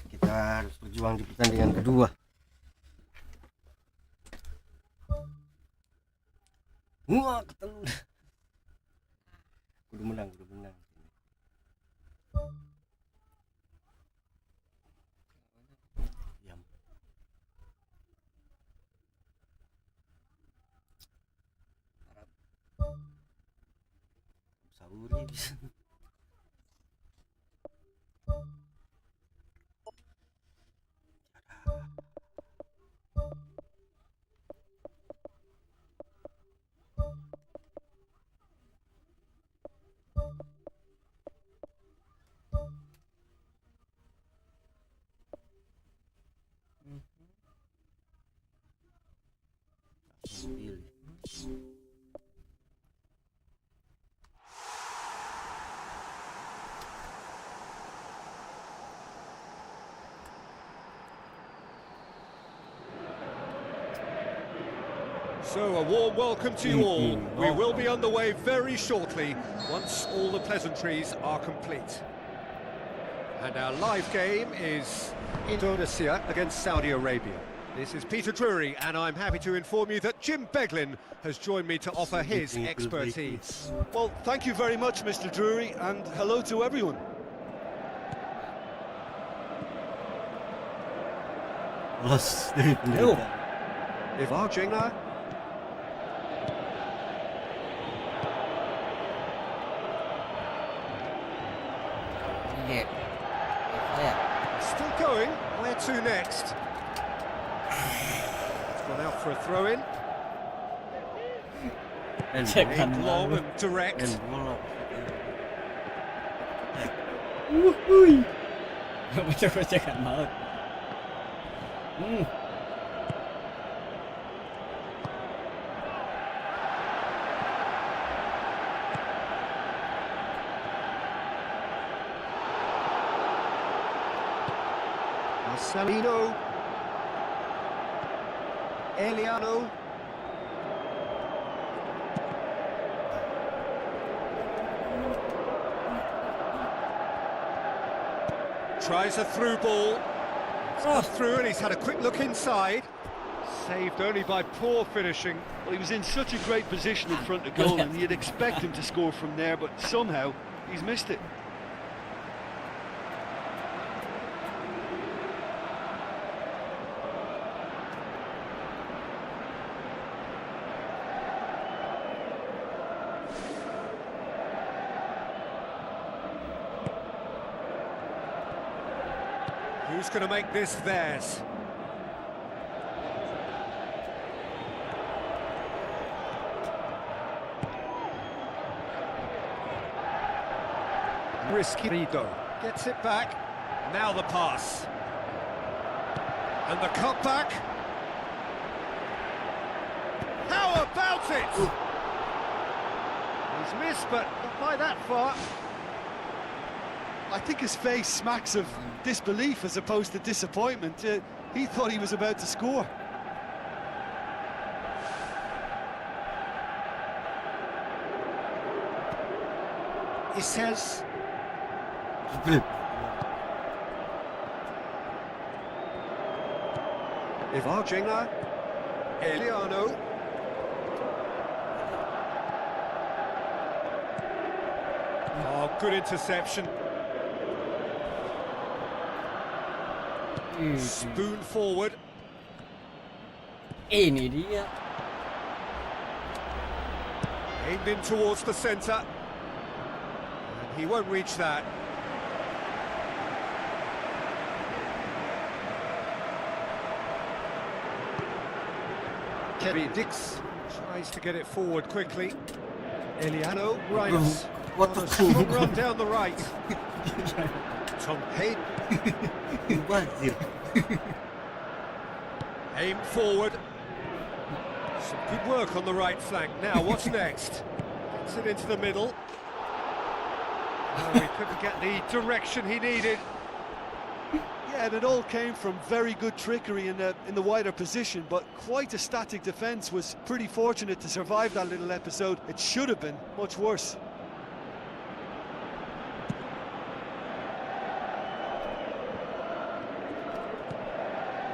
Kita harus berjuang di pertandingan kedua. Wah, ketemu. Kudu menang. Diam. Sauri bisa. Pilih. So a warm welcome to you all. We will be underway very shortly once all the pleasantries are complete. And our live game is Indonesia against Saudi Arabia. This is Peter Drury, and I'm happy to inform you that Jim Beglin has joined me to offer his expertise. Well, thank you very much, Mr. Drury, and hello to everyone. Los. If Argentina. Still going. Where to next? It's gone out for a throw-in. Aimed long and direct. Bocah-bocahan maut. Marcelino. Eliano. Tries a through ball. It's cut through and he's had a quick look inside. Saved only by poor finishing. Well, he was in such a great position in front of goal, and you'd expect him to score from there, but somehow he's missed it. Who's going to make this theirs? Risky. Rido gets it back. Now the pass. And the cutback. How about it? He's missed, but not by that far. I think his face smacks of disbelief as opposed to disappointment. He thought he was about to score. He says. If Argentina, Eliano. Oh, good interception. Spoon forward. Ini dia. Aimed in towards the centre. And he won't reach that. Kevin Dix tries to get it forward quickly. Eliano runs. What the Strong run down the right. Tom Hayden. Aimed forward. Some good work on the right flank. Now, what's next? Gets it into the middle. Oh, he couldn't get the direction he needed. Yeah, and it all came from very good trickery in the wider position, but quite a static defence. Was pretty fortunate to survive that little episode. It should have been much worse.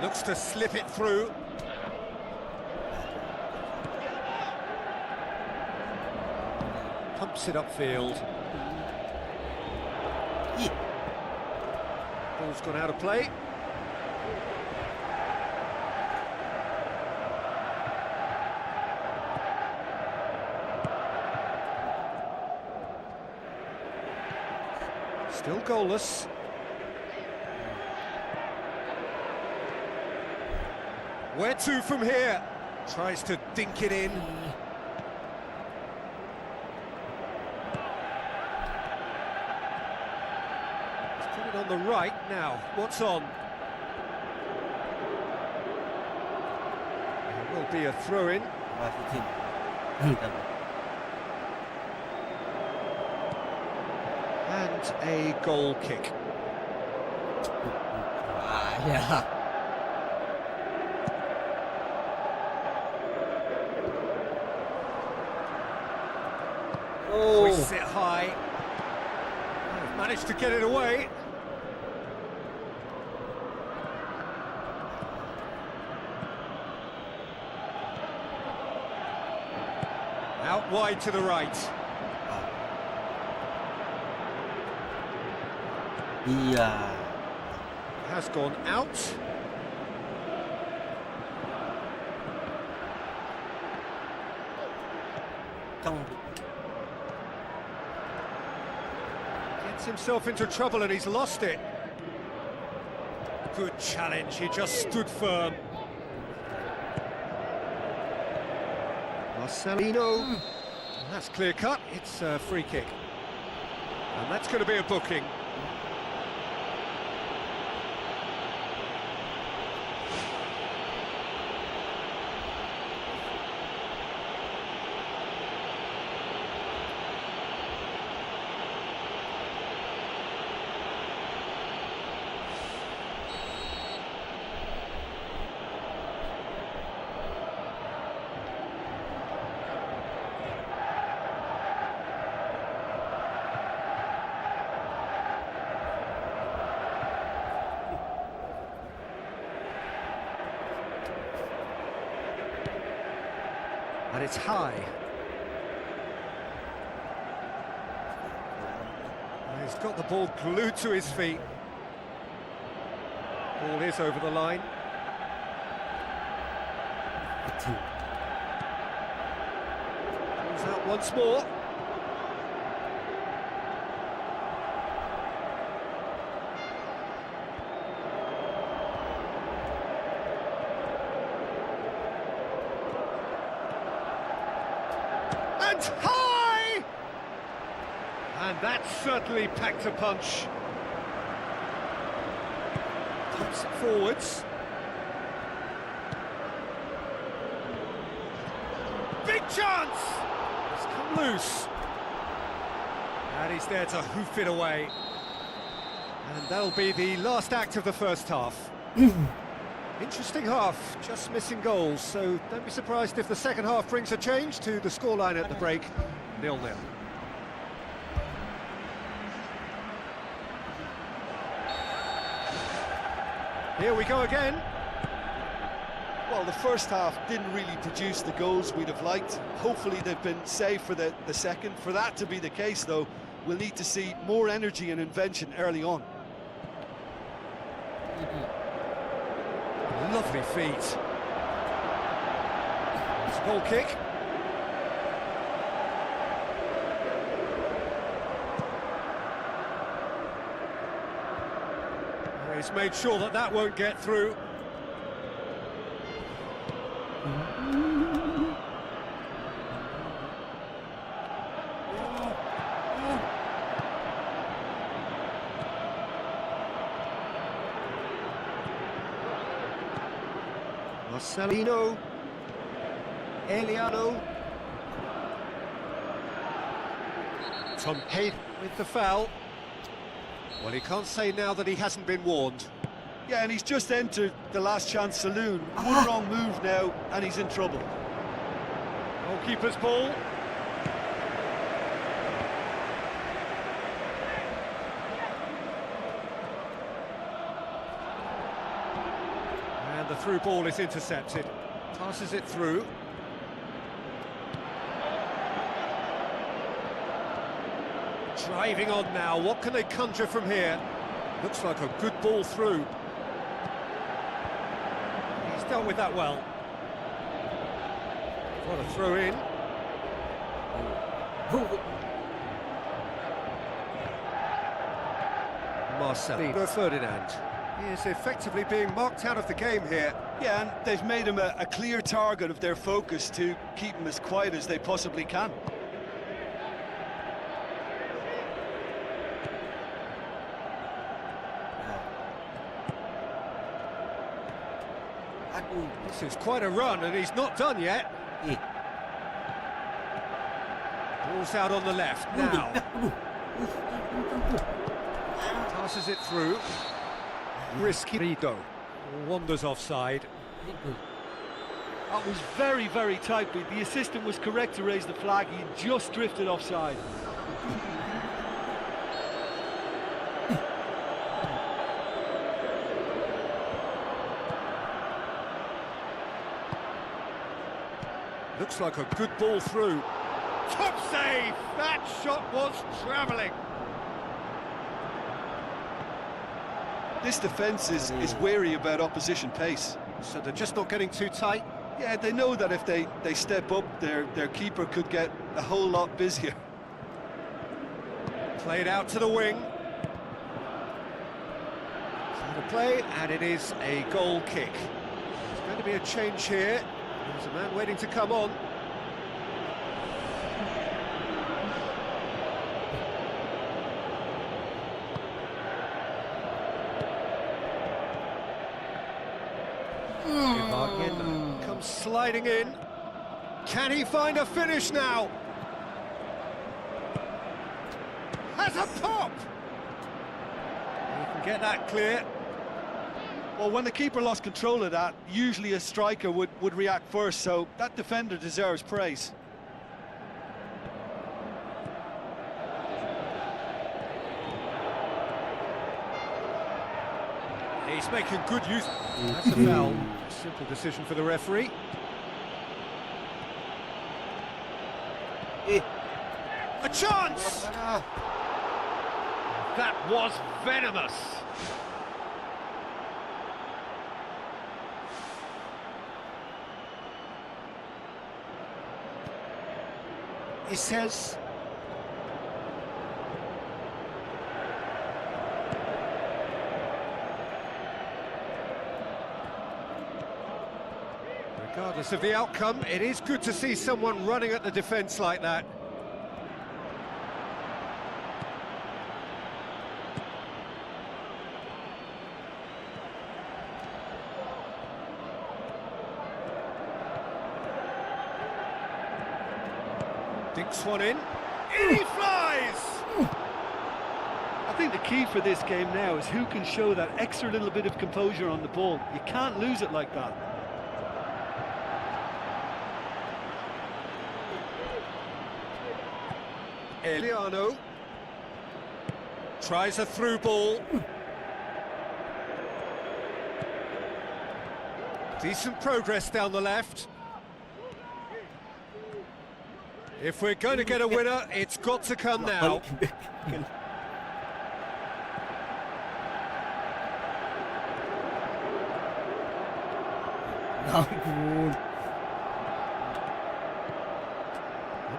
Looks to slip it through. Pumps it upfield. Ih, Ball's gone out of play. Still goalless. Where to from here? Tries to dink it in. He's put it on the right now. What's on? It will be a throw-in. masih Jin. And a goal kick. Ah, ya. Hoists it high. They've managed to get it away. Out wide to the right. Iya. Has gone out. Cong. Gets himself into trouble and he's lost it. Good challenge, he just stood firm. Marcelino. That's clear cut, it's a free kick. And that's going to be a booking. And it's high. And he's got the ball glued to his feet. Ball is over the line. Comes out once more. And high! And that certainly packed a punch. Pumps it forwards. Big chance! It's come loose. And he's there to hoof it away. And that'll be the last act of the first half. Interesting half, just missing goals, so don't be surprised if the second half brings a change to the scoreline at the break, 0-0. Here we go again. Well, the first half didn't really produce the goals we'd have liked. Hopefully they've been saved for the second. For that to be the case, though, we'll need to see more energy and invention early on. Lovely feet. It's a goal kick. He's made sure that that won't get through. Marcelino, Eliano, Tom Head with the foul. Well, he can't say now that he hasn't been warned. Yeah, and he's just entered the last chance saloon. One wrong move now, and he's in trouble. Goalkeeper's ball. And the through ball is intercepted. Passes it through. Driving on now, what can they conjure from here? Looks like a good ball through. He's dealt with that well. What a throw in. Marcelino Ferdinand. He is effectively being marked out of the game here. Yeah, and they've made him a clear target of their focus to keep him as quiet as they possibly can. This is quite a run, and he's not done yet. Ball's out on the left now. Passes it through. Risky Rido. Wanders offside. That was very, very tight, but the assistant was correct to raise the flag. He just drifted offside. Looks like a good ball through. Top save! That shot was travelling. This defence is wary about opposition pace. So they're just not getting too tight. Yeah, they know that if they step up, their keeper could get a whole lot busier. Played out to the wing. So the play, and it is a goal kick. There's going to be a change here. There's a man waiting to come on. Comes sliding in. Can he find a finish now? Has a pop! He can get that clear. Well, when the keeper lost control of that, usually a striker would react first, so that defender deserves praise. He's making good use. That's a foul. Simple decision for the referee. A chance! That was venomous. He says... Regardless of the outcome, it is good to see someone running at the defence like that. Dinks one in. In he flies! I think the key for this game now is who can show that extra little bit of composure on the ball. You can't lose it like that. Eliano tries a through ball. Decent progress down the left. If we're going to get a winner, it's got to come now. And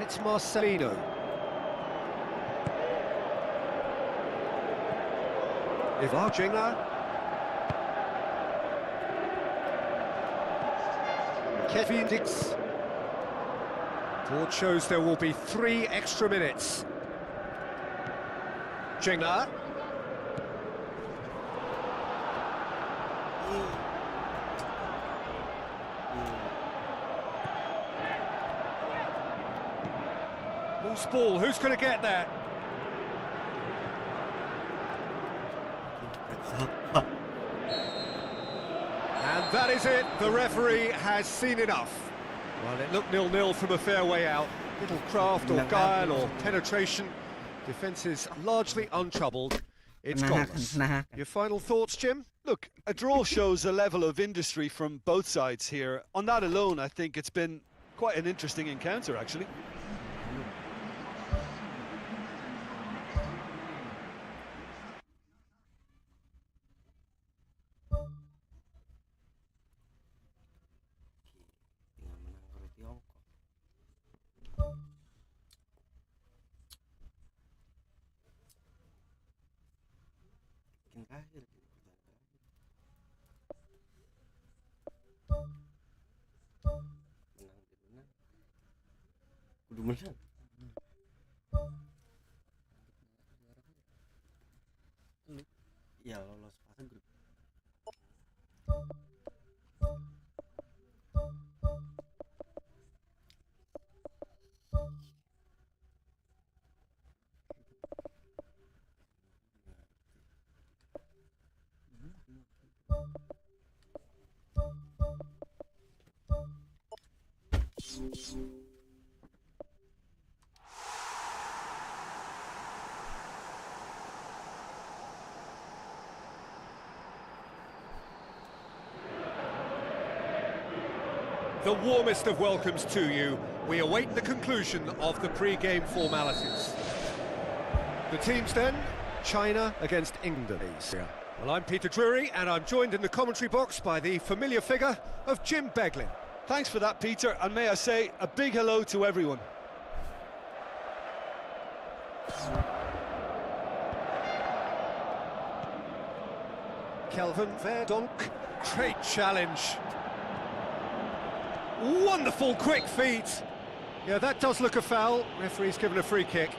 it's Marcelino. Ivarjinga. Kevin Dix. Board shows there will be 3 extra minutes. Jinga. Loose ball, who's going to get that? And that is it, the referee has seen enough. Well, it looked 0-0 from a fair way out. Little craft or guile or penetration. Defence is largely untroubled. It's goalless. Your final thoughts, Jim? Look, a draw shows a level of industry from both sides here. On that alone, I think it's been quite an interesting encounter, actually. Tinggal menang dari Tiongkok. Bikin terakhir gitu, pertandingan terakhir. Menang. Kudu menang. Ya lolos fase grup. The warmest of welcomes to you. We await the conclusion of the pre-game formalities. The teams then, China against England. Well, I'm Peter Drury, and I'm joined in the commentary box by the familiar figure of Jim Beglin. Thanks for that, Peter, and may I say a big hello to everyone. Kelvin Verdonk, great challenge. Wonderful quick feet. Yeah, that does look a foul. Referee's given a free kick.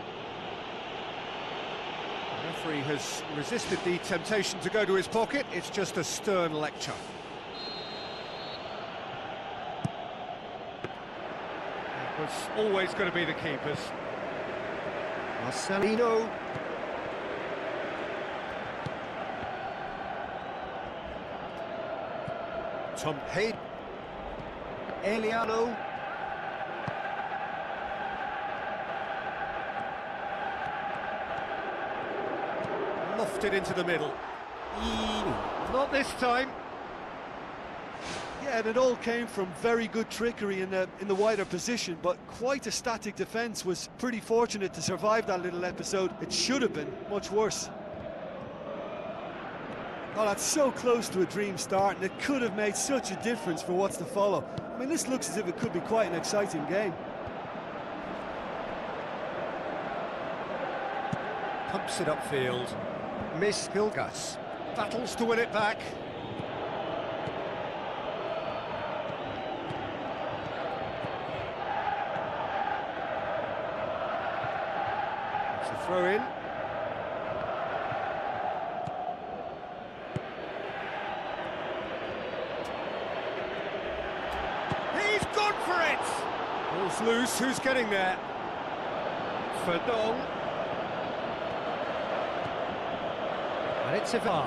The referee has resisted the temptation to go to his pocket. It's just a stern lecture. It was always going to be the keepers. Marcelino. Tom Hayden. Eliano. Lofted into the middle. Not this time. Yeah, and it all came from very good trickery in the wider position, but quite a static defence. Was pretty fortunate to survive that little episode. It should have been much worse. Oh, that's so close to a dream start, and it could have made such a difference for what's to follow. I mean, this looks as if it could be quite an exciting game. Pumps it upfield. Miss Hilgas. Battles to win it back. It's a throw in. He's gone for it! Ball's loose, who's getting there? Verdonk. And it's a VAR.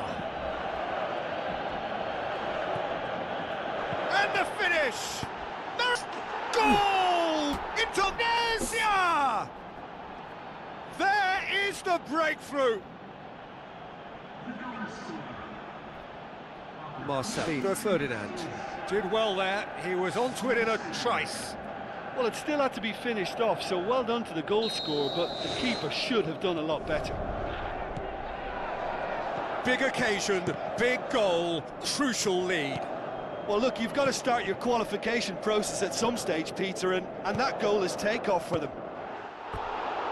And the finish! There's goal! Indonesia! There is the breakthrough! Marcelino Ferdinand did well there. He was onto it in a trice. Well, it still had to be finished off, so well done to the goal scorer, but the keeper should have done a lot better. Big occasion, big goal, crucial lead. Well, look, you've got to start your qualification process at some stage, Peter, and that goal is takeoff for them.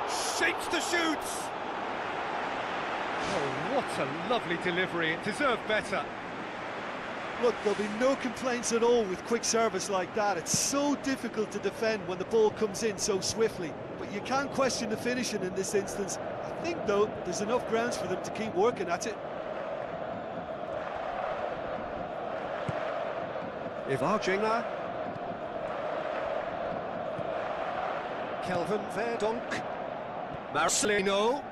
Shapes the shoots! Oh, what a lovely delivery. It deserved better. Look, there'll be no complaints at all with quick service like that. It's so difficult to defend when the ball comes in so swiftly. But you can't question the finishing in this instance. I think, though, there's enough grounds for them to keep working at it. Ivarjinga. Kelvin Verdonk. Marcelino.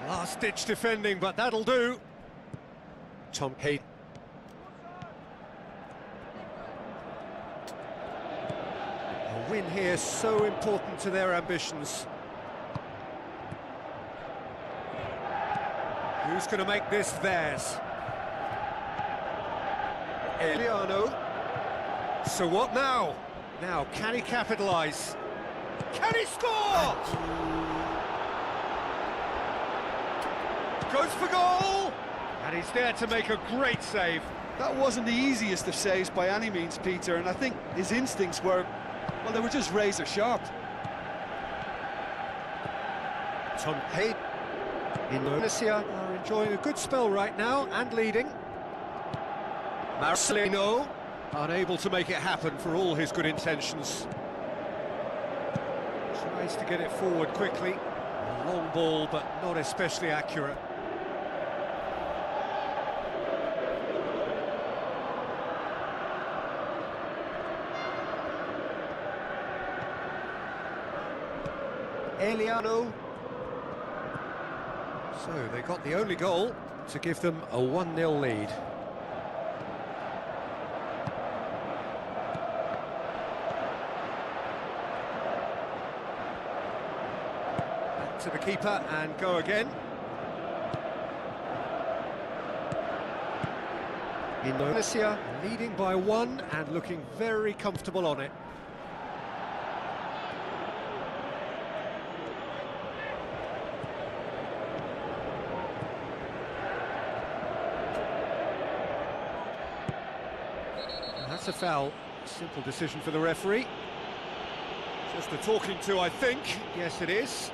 Last-ditch defending, but that'll do. Tom Hayden. A win here so important to their ambitions. Who's going to make this theirs? Eliano. So what now? Now, can he capitalise? Can he score? Goes for goal! And he's there to make a great save. That wasn't the easiest of saves by any means, Peter, and I think his instincts were, well, they were just razor sharp. Tom Hay. Indonesia are enjoying a good spell right now and leading. Marcelino, unable to make it happen for all his good intentions. Tries to get it forward quickly. A long ball, but not especially accurate. Eliano. So they got the only goal to give them a 1-0 lead. Back to the keeper and go again. Indonesia leading by 1 and looking very comfortable on it. That's a foul. Simple decision for the referee. Just a talking to, I think. Yes, it is.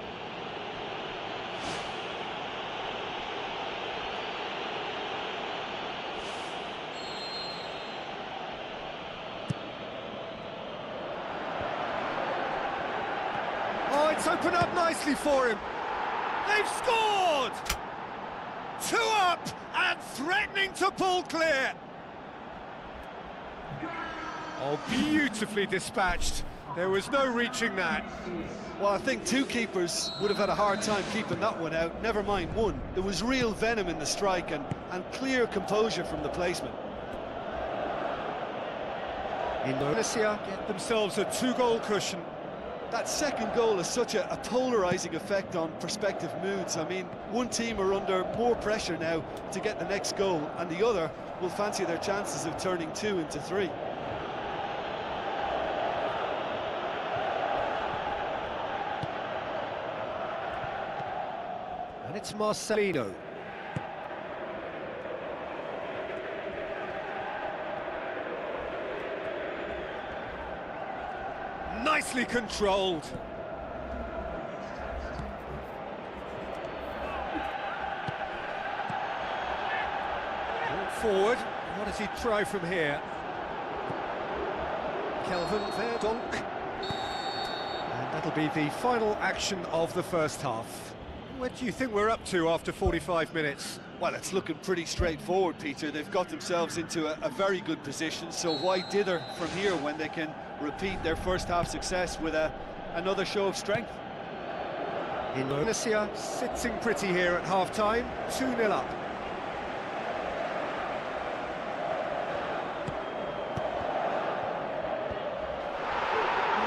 Oh, it's opened up nicely for him. They've scored! 2 up and threatening to pull clear. Oh, beautifully dispatched. There was no reaching that. Well, I think 2 keepers would have had a hard time keeping that one out, never mind 1. There was real venom in the strike and clear composure from the placement. Indonesia get themselves a 2-goal cushion. That second goal has such a polarising effect on prospective moods. I mean, one team are under more pressure now to get the next goal, and the other will fancy their chances of turning 2 into 3. And it's Marcelino. Nicely controlled. Ball forward. What does he try from here? Kelvin Verdonk. And that'll be the final action of the first half. What do you think we're up to after 45 minutes? Well, it's looking pretty straightforward, Peter. They've got themselves into a very good position, so why dither from here when they can repeat their first half success with another show of strength? Indonesia sitting pretty here at half-time, 2-0 up.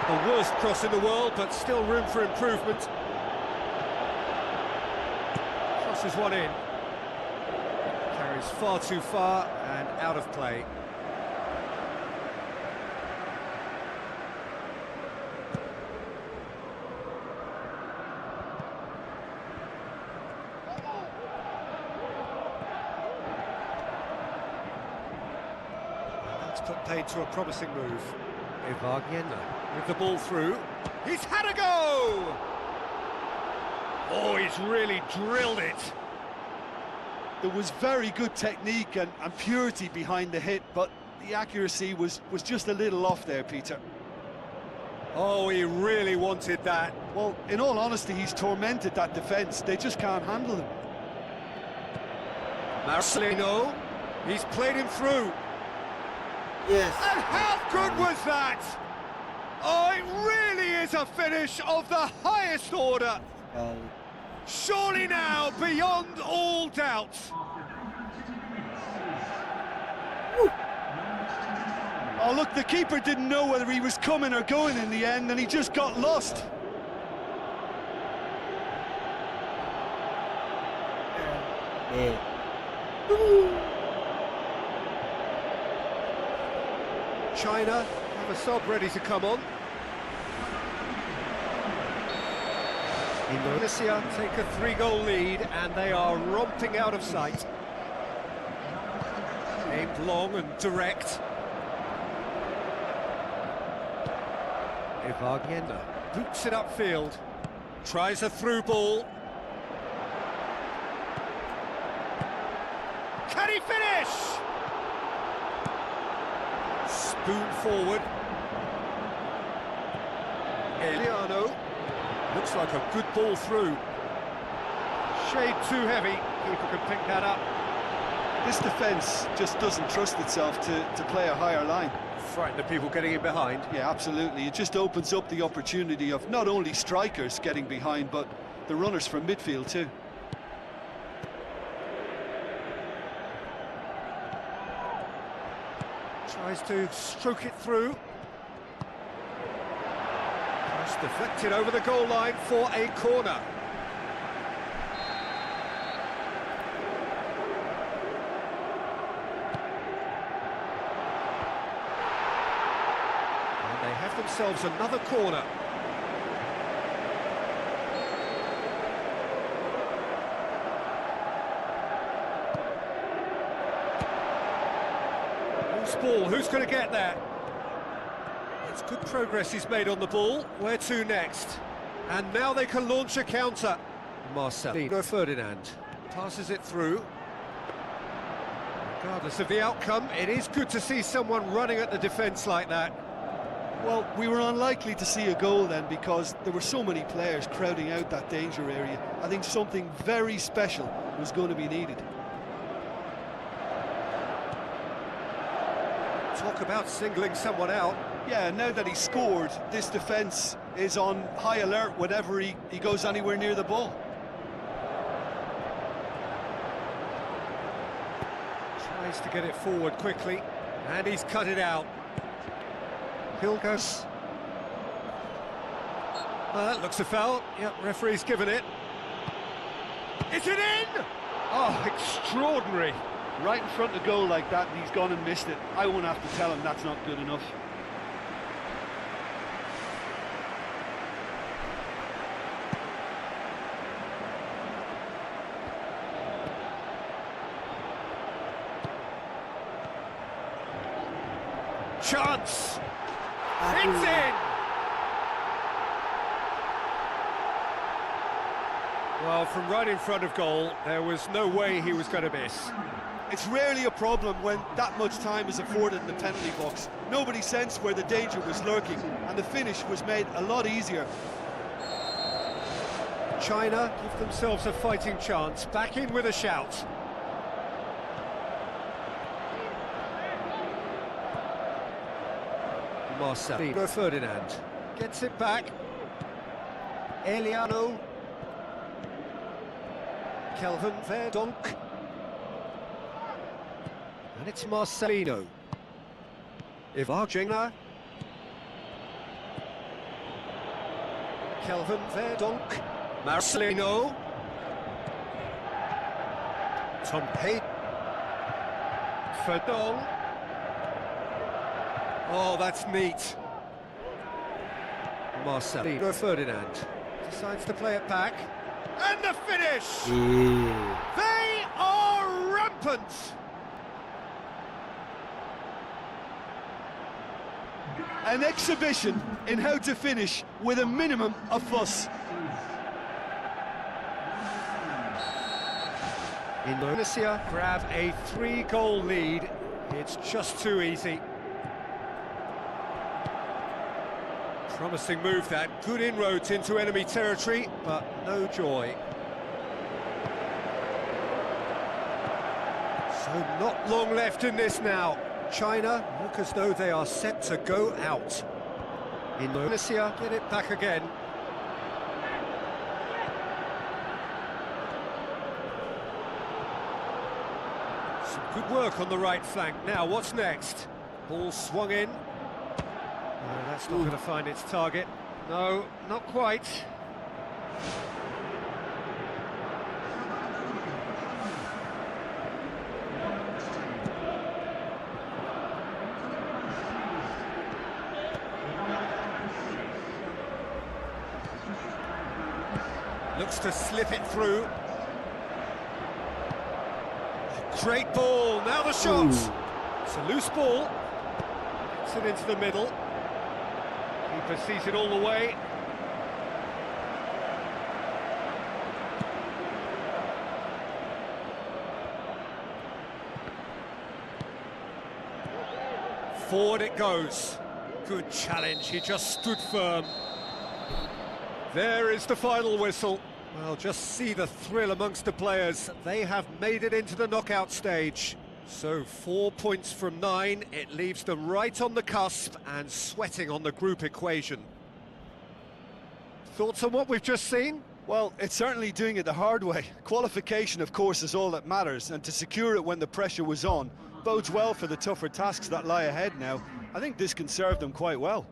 The worst cross in the world, but still room for improvement. Crosses one in. Carries far too far and out of play. That's put paid to a promising move. Evagniena with the ball through. He's had a go! Oh, he's really drilled it. There was very good technique and purity behind the hit, but the accuracy was just a little off there, Peter. Oh, he really wanted that. Well, in all honesty, he's tormented that defence. They just can't handle him. Marcelino, he's played him through. Yes. And how good was that? Oh, it really is a finish of the highest order. Surely now, beyond all doubt. Oh, look, the keeper didn't know whether he was coming or going in the end, and he just got lost. Eh. China have a sub ready to come on. Indonesia take a 3-goal lead and they are romping out of sight. Aimed long and direct. Evagenda boots it upfield. Tries a through ball. Can he finish? Spoon forward. Eliano. Looks like a good ball through. Shade too heavy. Keeper can pick that up. This defence just doesn't trust itself to play a higher line. Frighten the people getting in behind. Yeah, absolutely. It just opens up the opportunity of not only strikers getting behind, but the runners from midfield too. Tries to stroke it through. Pass deflected over the goal line for a corner. And they have themselves another corner. Loose ball, who's going to get there? It's good progress he's made on the ball. Where to next? And now they can launch a counter. Marcelino Ferdinand passes it through. Regardless of the outcome, it is good to see someone running at the defence like that. Well, we were unlikely to see a goal then because there were so many players crowding out that danger area. I think something very special was going to be needed. Talk about singling someone out. Yeah, now that he scored, this defence is on high alert whenever he goes anywhere near the ball. Tries to get it forward quickly, and he's cut it out. Hilgers. That looks a foul. Yep, referee's given it. Is it in? Oh, extraordinary. Right in front of goal like that, and he's gone and missed it. I won't have to tell him that's not good enough. Chance! It's in! Well, from right in front of goal, there was no way he was going to miss. It's rarely a problem when that much time is afforded in the penalty box. Nobody sensed where the danger was lurking, and the finish was made a lot easier. China give themselves a fighting chance, back in with a shout. Marcelino Ferdinand gets it back. Eliano. Kelvin Verdonk. And it's Marcelino. Ivagena. Kelvin Verdonk. Marcelino. Tom Pate. Verdonk. Oh, that's neat. Marcelino Ferdinand decides to play it back. And the finish! They are rampant! An exhibition in how to finish with a minimum of fuss. Indonesia grab a 3-goal lead. It's just too easy. Promising move that, good inroads into enemy territory, but no joy. So not long left in this now. China look as though they are set to go out. Indonesia get it back again. Some good work on the right flank. Now, what's next? Ball swung in. That's not going to find its target. No, not quite. Looks to slip it through. Great ball, now the shot! It's a loose ball. Gets it into the middle. Keeper sees it all the way. Forward it goes. Good challenge, he just stood firm. There is the final whistle. Well, just see the thrill amongst the players. They have made it into the knockout stage. So 4 points from 9, it leaves them right on the cusp and sweating on the group equation. Thoughts on what we've just seen? Well, it's certainly doing it the hard way. Qualification, of course, is all that matters, and to secure it when the pressure was on bodes well for the tougher tasks that lie ahead now. I think this can serve them quite well.